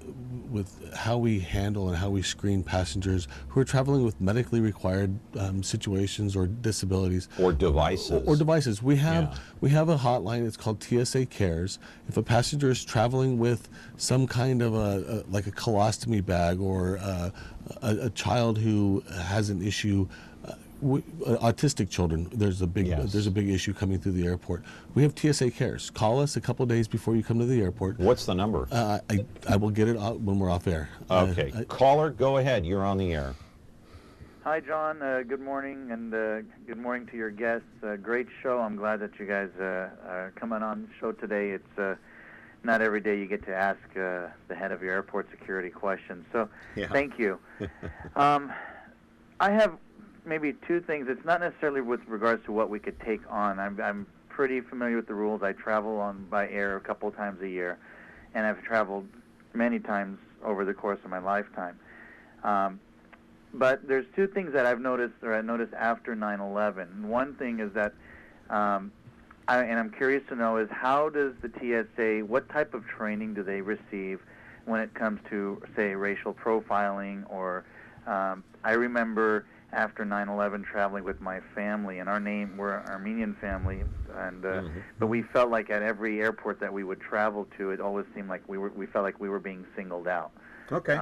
how we handle and how we screen passengers who are traveling with medically required situations or disabilities
or devices.
We have a hotline. It's called TSA Cares. If a passenger is traveling with some kind of like a colostomy bag or a child who has an issue. Autistic children, there's a big issue coming through the airport. We have TSA Cares. Call us a couple of days before you come to the airport.
What's the number?
I will get it out when we're off air.
Okay. Caller, go ahead. You're on the air.
Hi, John. Good morning, and good morning to your guests. Great show. I'm glad that you guys are coming on the show today. It's not every day you get to ask the head of your airport security questions. So thank you. I have maybe two things. It's not necessarily with regards to what we could take on. I'm pretty familiar with the rules. I travel by air a couple times a year, and I've traveled many times over the course of my lifetime. But there's two things that I've noticed, or I noticed after 9/11. One thing is that, and I'm curious to know, is how does the TSA, what type of training do they receive when it comes to, say, racial profiling, or I remember after 9/11 traveling with my family, and we're an Armenian family, and but we felt like at every airport that we would travel to, it always seemed like we felt like we were being singled out.
Okay.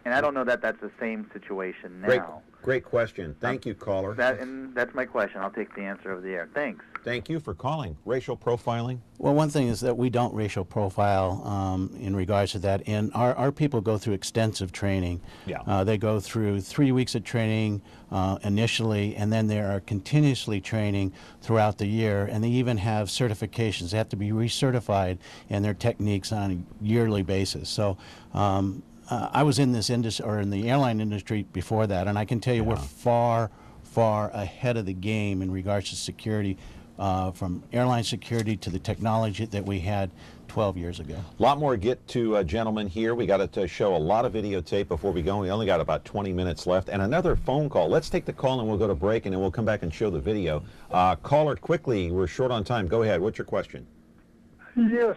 And I don't know that that's the same situation now.
Great question. Thank you, caller.
That's my question. I'll take the answer over the air. Thanks.
Thank you for calling. Racial profiling?
Well, one thing is that we don't racial profile in regards to that, and our people go through extensive training.
Yeah.
They go through 3 weeks of training initially, and then they are continuously training throughout the year, and they even have certifications. They have to be recertified in their techniques on a yearly basis. So I was in this industry, or in the airline industry before that, and I can tell you we're far ahead of the game in regards to security, from airline security to the technology that we had 12 years ago.
A lot more to get to, gentlemen, here. We got to show a lot of videotape before we go. We only got about 20 minutes left, and another phone call. Let's take the call, and we'll go to break, and then we'll come back and show the video. Caller, quickly, we're short on time. Go ahead. What's your question?
Yes.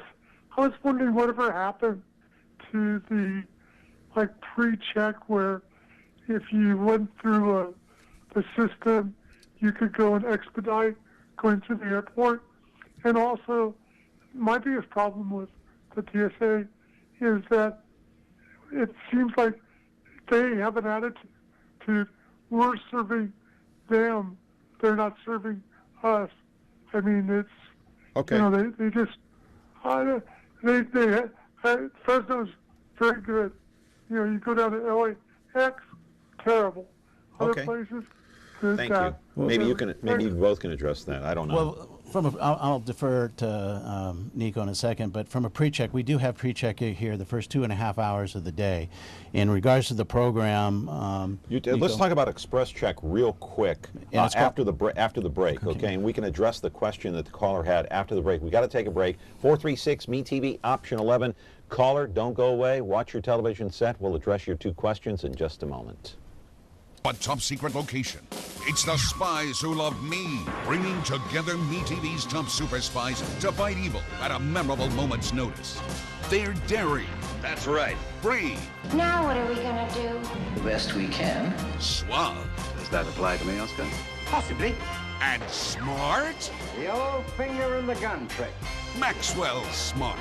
I was wondering whatever happened to the pre-check, where if you went through the system, you could go and expedite going through the airport. And also, my biggest problem with the TSA is that it seems like they have an attitude, we're serving them, they're not serving us. I mean, it's, they just, Fresno's very good. You go down to LAX, terrible. Other places, good.
Thank you. Maybe you both can address that. I don't know.
Well, I'll defer to Nico in a second, but from a pre-check, we do have pre-check here the first 2.5 hours of the day. In regards to the program,
let's talk about Express Check real quick after the break, okay? And we can address the question that the caller had after the break. We got to take a break. 436-MeTV, option 11. Caller, don't go away. Watch your television set. We'll address your two questions in just a moment.
A top secret location. It's the spies who love me, bringing together MeTV's top super spies to fight evil at a memorable moment's notice. They're daring.
That's right.
Brave.
Now what are we gonna do?
The best we can.
Suave.
Does that apply to me, Oscar?
Possibly. And smart.
The old finger in the gun trick.
Maxwell Smart.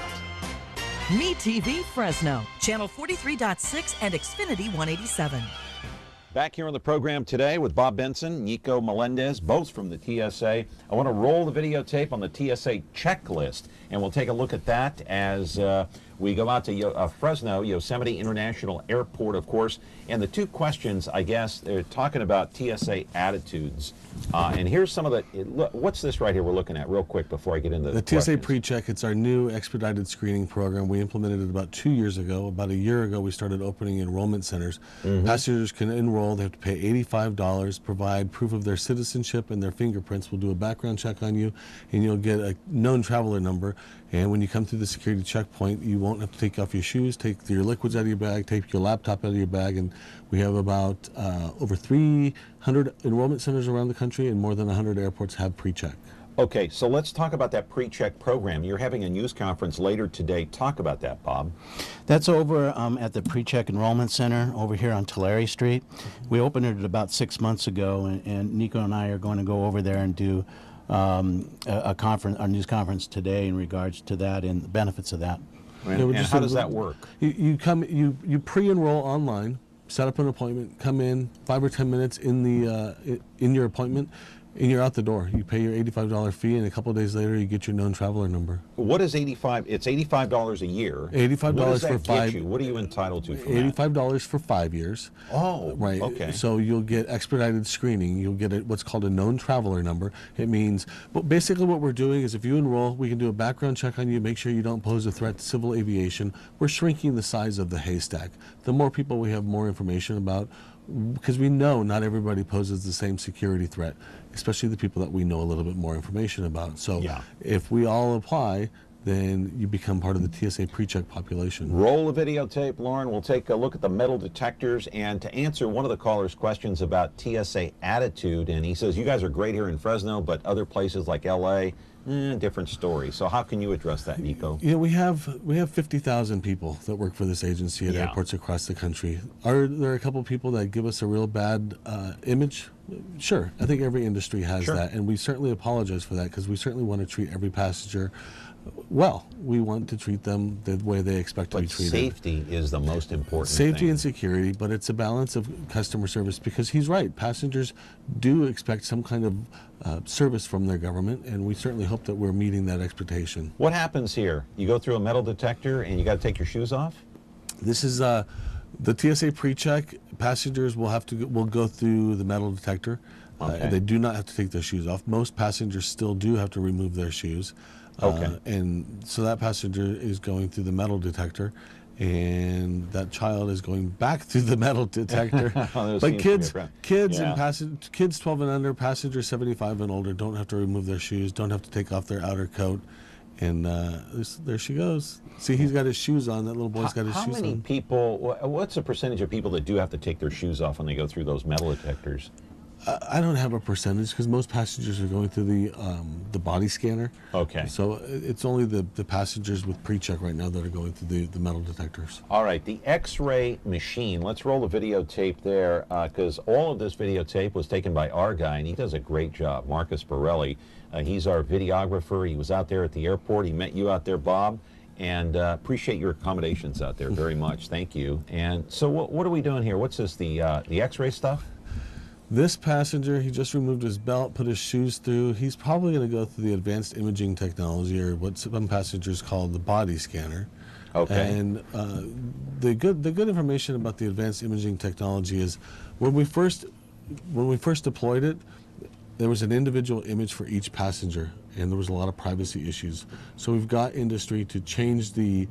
MeTV Fresno, channel 43.6 and Xfinity 187.
Back here on the program today with Bob Benson, Nico Melendez, both from the TSA. I want to roll the videotape on the TSA checklist, and we'll take a look at that as We go out to Fresno, Yosemite International Airport, of course, and the two questions, I guess, they're talking about TSA attitudes. And here's some of the, what's this right here we're looking at real quick before I get into the
TSA PreCheck. It's our new expedited screening program. We implemented it about 2 years ago. About a year ago, we started opening enrollment centers. Passengers can enroll. They have to pay $85, provide proof of their citizenship and their fingerprints. We'll do a background check on you, and you'll get a known traveler number. And when you come through the security checkpoint, you won't have to take off your shoes, take your liquids out of your bag, take your laptop out of your bag. And we have about over 300 enrollment centers around the country, and more than 100 airports have PreCheck.
Okay, so let's talk about that PreCheck program. You're having a news conference later today. Talk about that, Bob.
That's over at the PreCheck Enrollment Center over here on Tulare Street. We opened it about 6 months ago, and Nico and I are going to go over there and do a news conference today in regards to that and the benefits of that.
And how does that work?
You pre-enroll online, set up an appointment, come in 5 or 10 minutes in your appointment, and you're out the door. You pay your $85 fee, and a couple of days later, you get your known traveler number.
What is $85? It's $85 a year.
$85 for 5.
What are you entitled to? From
$85 for 5 years.
Oh,
right.
Okay.
So you'll get expedited screening. You'll get what's called a known traveler number. It means, but basically what we're doing is if you enroll, we can do a background check on you, make sure you don't pose a threat to civil aviation. We're shrinking the size of the haystack. The more people we have more information about, because we know not everybody poses the same security threat, especially the people that we know a little bit more information about. So if we all apply, then you become part of the TSA PreCheck population.
Roll the videotape, Lauren. We'll take a look at the metal detectors and to answer one of the caller's questions about TSA attitude. And he says, you guys are great here in Fresno, but other places like LA, different story. So how can you address that, Nico?
You know, we have 50,000 people that work for this agency at airports across the country. Are there a couple people that give us a real bad image? Sure. I think every industry has that, and we certainly apologize for that because we certainly want to treat every passenger well. We want to treat them the way they expect to be treated.
Safety is the most important
Safety and security, but it's a balance of customer service because he's right. Passengers do expect some kind of service from their government, and we certainly hope that we're meeting that expectation.
What happens here? You go through a metal detector and you got to take your shoes off?
This is the TSA PreCheck. Passengers will go through the metal detector. They do not have to take their shoes off. Most passengers still do have to remove their shoes. And so that passenger is going through the metal detector, and that child is going back through the metal detector. But kids and kids 12 and under, passengers 75 and older don't have to remove their shoes, don't have to take off their outer coat. And there she goes. See, he's got his shoes on. That little boy's got his shoes on.
How many people, what's the percentage of people that do have to take their shoes off when they go through those metal detectors?
I don't have a percentage because most passengers are going through the body scanner.
Okay.
So it's only the passengers with PreCheck right now that are going through the metal detectors.
All right, the X-ray machine. Let's roll the videotape there because all of this videotape was taken by our guy, and he does a great job, Marcus Borelli. He's our videographer. He was out there at the airport. He met you out there, Bob, and appreciate your accommodations out there very much. Thank you. And so what are we doing here? What's this, the X-ray stuff?
This passenger, he just removed his belt, put his shoes through. He's probably going to go through the advanced imaging technology, or what some passengers call the body scanner. Okay. And the good information about the advanced imaging technology is when we first deployed it, there was an individual image for each passenger, and there was a lot of privacy issues. So we've got industry to change the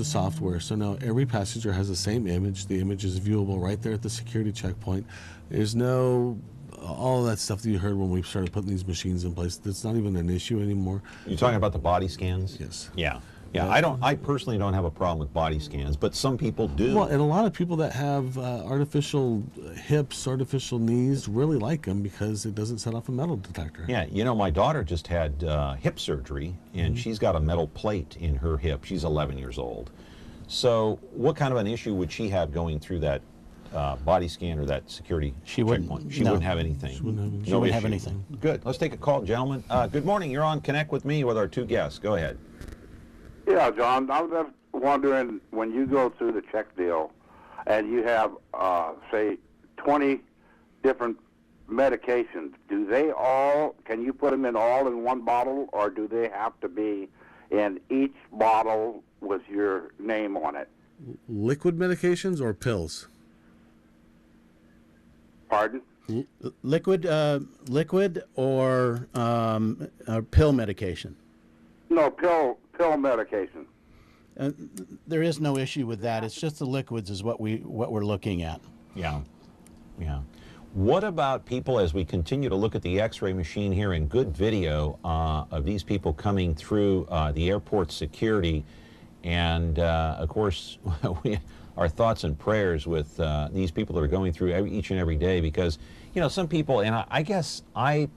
software. So now every passenger has the same image. The image is viewable right there at the security checkpoint. There's no all of that stuff that you heard when we started putting these machines in place. That's not even an issue anymore.
You're talking about the body scans?
Yes.
Yeah. Yeah, I personally don't have a problem with body scans, but some people do.
Well, and a lot of people that have artificial hips, artificial knees really like them because it doesn't set off a metal detector.
Yeah, you know, my daughter just had hip surgery, and she's got a metal plate in her hip. She's 11 years old. So what kind of an issue would she have going through that body scan or that security checkpoint? She wouldn't have anything.
She wouldn't have anything.
Good. Let's take a call, gentlemen. Good morning. You're on Connect with Me with our two guests. Go ahead.
Yeah, John, I was just wondering, when you go through the check deal and you have, say, 20 different medications, can you put them in all in one bottle, or do they have to be in each bottle with your name on it.
Liquid medications or pills?
Pardon?
Liquid or pill medication?
No, pill medication.
There is no issue with that. It's just the liquids is what we're looking at.
Yeah, yeah. What about people, as we continue to look at the X-ray machine here, and good video of these people coming through the airport security, and of course, our thoughts and prayers with these people that are going through each and every day, because, you know, some people, and I guess I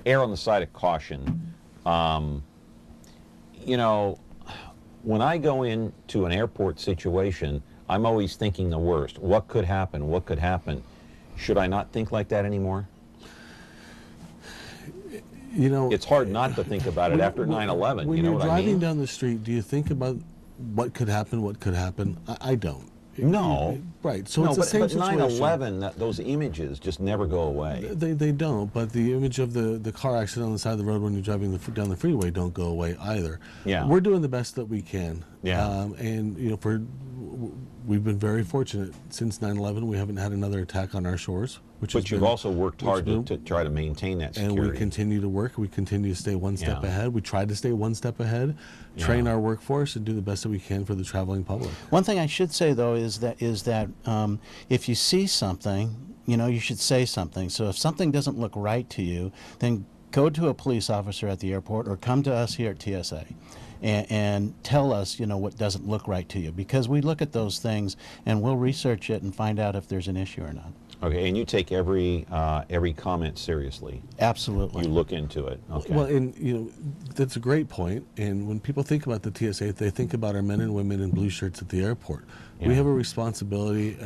err on the side of caution. You know, when I go into an airport situation, I'm always thinking the worst. What could happen? What could happen? Should I not think like that anymore?
You know,
it's hard not to think about it after 9/11.
When
you know
you're
what
driving
I mean?
down the street, do you think about what could happen? What could happen? I don't.
No.
Right. So
no,
it's the same
but
situation.
9/11, those images just never go away.
They don't. But the image of the car accident on the side of the road when you're driving down the freeway don't go away either.
Yeah.
We're doing the best that we can.
Yeah.
And you know, we've been very fortunate since 9/11. We haven't had another attack on our shores.
But you've also worked hard to try to maintain that security.
And we continue to work. We continue to stay one step ahead. We try to stay one step ahead, train our workforce, and do the best that we can for the traveling public.
One thing I should say, though, is that if you see something, you know, you should say something. So if something doesn't look right to you, then go to a police officer at the airport or come to us here at TSA. And tell us, you know, what doesn't look right to you, because we look at those things and we'll research it and find out if there's an issue or not.
Okay, and you take every comment seriously.
Absolutely.
You look into it. Okay.
Well, and you know, that's a great point. And when people think about the TSA, they think about our men and women in blue shirts at the airport. Yeah. We have a responsibility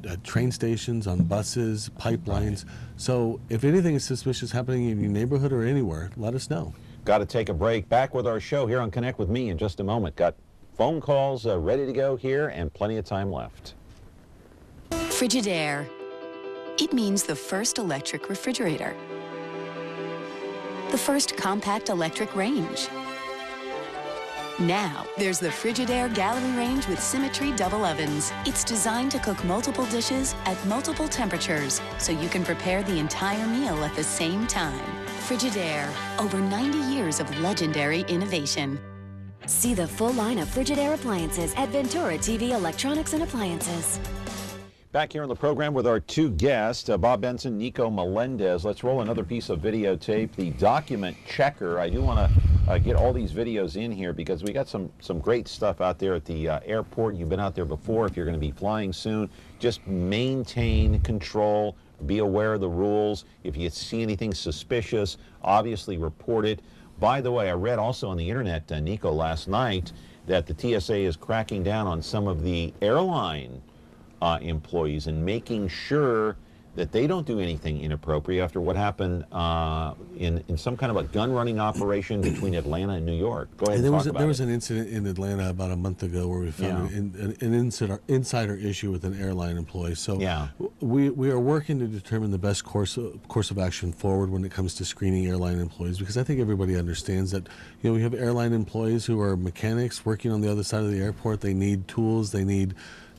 at train stations, on buses, pipelines. So if anything is suspicious happening in your neighborhood or anywhere, let us know.
Got to take a break. Back with our show here on Connect with Me in just a moment. Got phone calls ready to go here and plenty of time left.
Frigidaire. It means the first electric refrigerator. The first compact electric range. Now, there's the Frigidaire Gallery Range with Symmetry double ovens. It's designed to cook multiple dishes at multiple temperatures, so you can prepare the entire meal at the same time. Frigidaire, over 90 years of legendary innovation.
See the full line of Frigidaire appliances at Ventura TV Electronics and Appliances.
Back here on the program with our two guests, Bob Benson, Nico Melendez. Let's roll another piece of videotape, the document checker. I do want to get all these videos in here because we got some great stuff out there at the airport. You've been out there before. If you're going to be flying soon, just maintain control. Be aware of the rules. If you see anything suspicious, obviously report it. By the way, I read also on the internet, Nico, last night, that the TSA is cracking down on some of the airline employees and making sure that they don't do anything inappropriate after what happened in some kind of a gun running operation between Atlanta and New York. Go ahead and talk about it.
There was an incident in Atlanta about a month ago where we found an insider issue with an airline employee. So we are working to determine the best course of action forward when it comes to screening airline employees, because I think everybody understands that, you know, we have airline employees who are mechanics working on the other side of the airport. They need tools, they need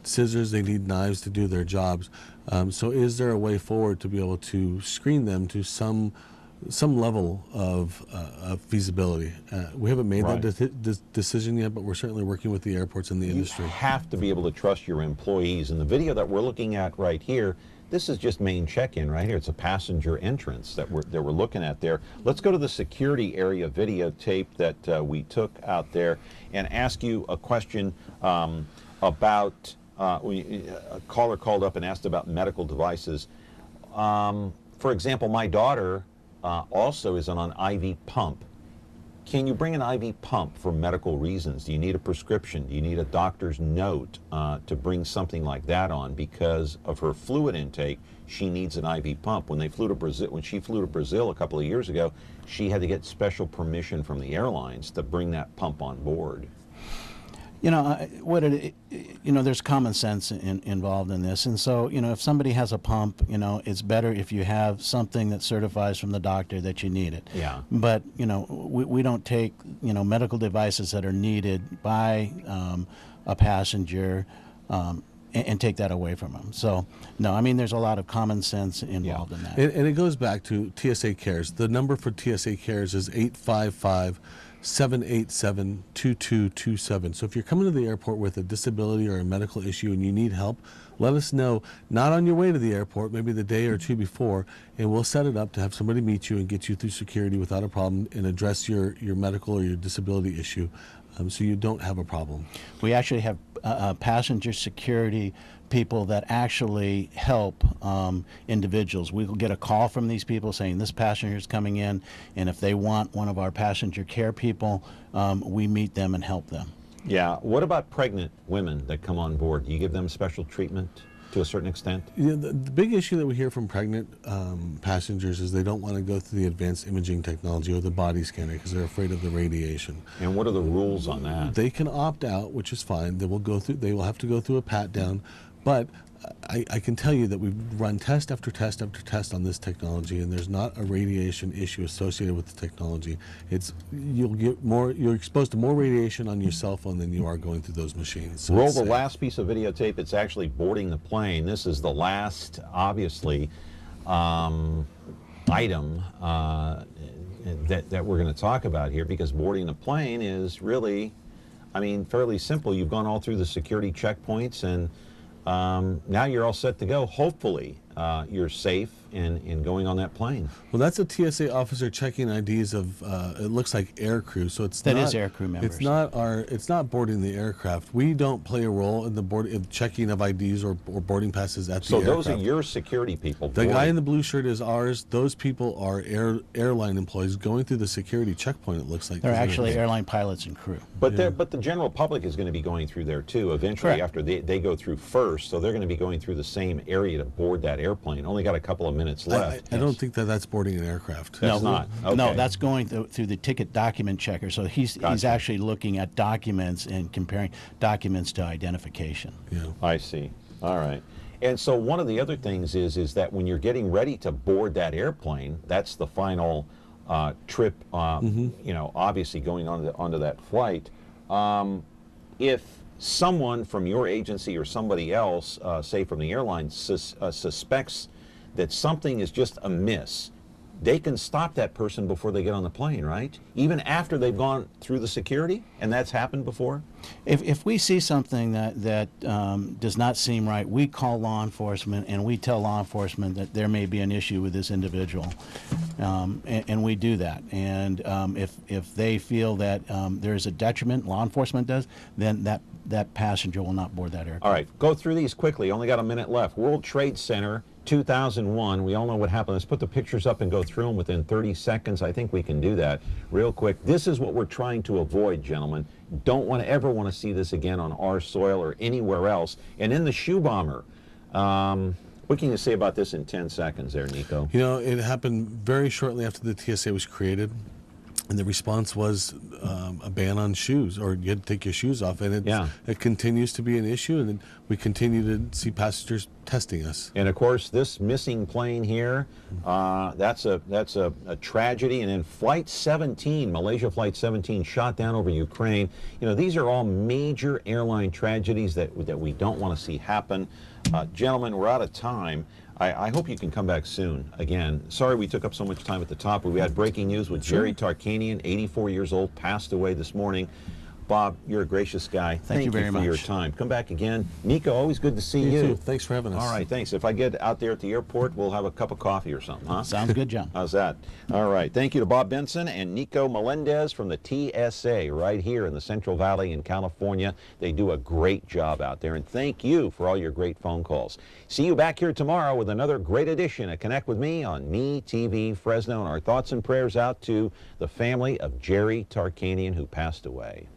scissors, they need knives to do their jobs. So is there a way forward to be able to screen them to some level of feasibility? We haven't made that decision yet, but we're certainly working with the airports and the industry.
You have to be able to trust your employees. And the video that we're looking at right here, this is just main check-in right here. It's a passenger entrance that we're looking at there. Let's go to the security area videotape that we took out there and ask you a question about a caller called up and asked about medical devices. For example, my daughter also is on an IV pump. Can you bring an IV pump for medical reasons? Do you need a prescription? Do you need a doctor's note to bring something like that on? Because of her fluid intake, she needs an IV pump. When she flew to Brazil a couple of years ago, she had to get special permission from the airlines to bring that pump on board.
You know, there's common sense involved in this, and so if somebody has a pump, it's better if you have something that certifies from the doctor that you need it.
Yeah.
But we don't take medical devices that are needed by a passenger and take that away from them. So no, I mean there's a lot of common sense involved in that.
And it goes back to TSA Cares. The number for TSA Cares is 855-787-2227. So if you're coming to the airport with a disability or a medical issue and you need help, let us know, not on your way to the airport, maybe the day or two before, and we'll set it up to have somebody meet you and get you through security without a problem and address your medical or your disability issue so you don't have a problem.
We actually have passenger security people that actually help individuals. We will get a call from these people saying this passenger is coming in, and if they want one of our passenger care people, we meet them and help them.
Yeah. What about pregnant women that come on board? Do you give them special treatment to a certain extent?
Yeah, the big issue that we hear from pregnant passengers is they don't want to go through the advanced imaging technology or the body scanner because they're afraid of the radiation.
And what are the rules on that?
They can opt out, which is fine. They will have to go through a pat down, but I can tell you that we've run test after test after test on this technology, and there's not a radiation issue associated with the technology. You're exposed to more radiation on your cell phone than you are going through those machines. So
roll the last piece of videotape. It's actually boarding the plane. This is the last, obviously, item that we're going to talk about here, because boarding the plane is really, fairly simple. You've gone all through the security checkpoints, and now you're all set to go. Hopefully, you're safe in going on that plane. Well,
that's a TSA officer checking IDs of, it looks like air crew. So
that is air crew members.
It's not boarding the aircraft. We don't play a role in the checking of IDs or boarding passes at the aircraft.
So those are your security people.
The guy in the blue shirt is ours. Those people are airline employees going through the security checkpoint, it looks like.
They're actually airline pilots and crew.
But the general public is going to be going through there too eventually. Correct. After they go through first, so they're going to be going through the same area to board that airplane. Only got a couple of minutes left.
I don't think that's boarding an aircraft.
That's not. Okay.
No, that's going through the ticket document checker. So he's actually looking at documents and comparing documents to identification.
Yeah.
I see. All right. And so one of the other things is that when you're getting ready to board that airplane, that's the final trip. Obviously going onto that flight. If someone from your agency or somebody else, say from the airline, suspects that something is just amiss, they can stop that person before they get on the plane, right? Even after they've gone through the security, and that's happened before?
If we see something that does not seem right, we call law enforcement and we tell law enforcement that there may be an issue with this individual, and we do that. And if they feel that there is a detriment, law enforcement does, then that passenger will not board that aircraft.
All right, go through these quickly. Only got a minute left. World Trade Center, 2001. We all know what happened. Let's put the pictures up and go through them within 30 seconds. I think we can do that real quick. This is what we're trying to avoid, gentlemen. Don't ever want to see this again on our soil or anywhere else. And in the shoe bomber, what can you say about this in 10 seconds there, Nico?
It happened very shortly after the TSA was created. And the response was a ban on shoes, or you had to take your shoes off, and it continues to be an issue, and we continue to see passengers testing us.
And of course, this missing plane here, that's a tragedy. And then Flight 17, Malaysia Flight 17, shot down over Ukraine. These are all major airline tragedies that we don't want to see happen. Gentlemen, we're out of time. I hope you can come back soon. Again, sorry we took up so much time at the top, but we had breaking news with Jerry Tarkanian, 84 years old, passed away this morning. Bob, you're a gracious guy.
Thank you very much
for your time. Come back again. Nico, always good to see you.
You too. Thanks for having us.
All right, thanks. If I get out there at the airport, we'll have a cup of coffee or something, huh?
Sounds good, John.
How's that? All right. Thank you to Bob Benson and Nico Melendez from the TSA right here in the Central Valley in California. They do a great job out there. And thank you for all your great phone calls. See you back here tomorrow with another great edition of Connect with Me on Me TV Fresno. And our thoughts and prayers out to the family of Jerry Tarkanian, who passed away.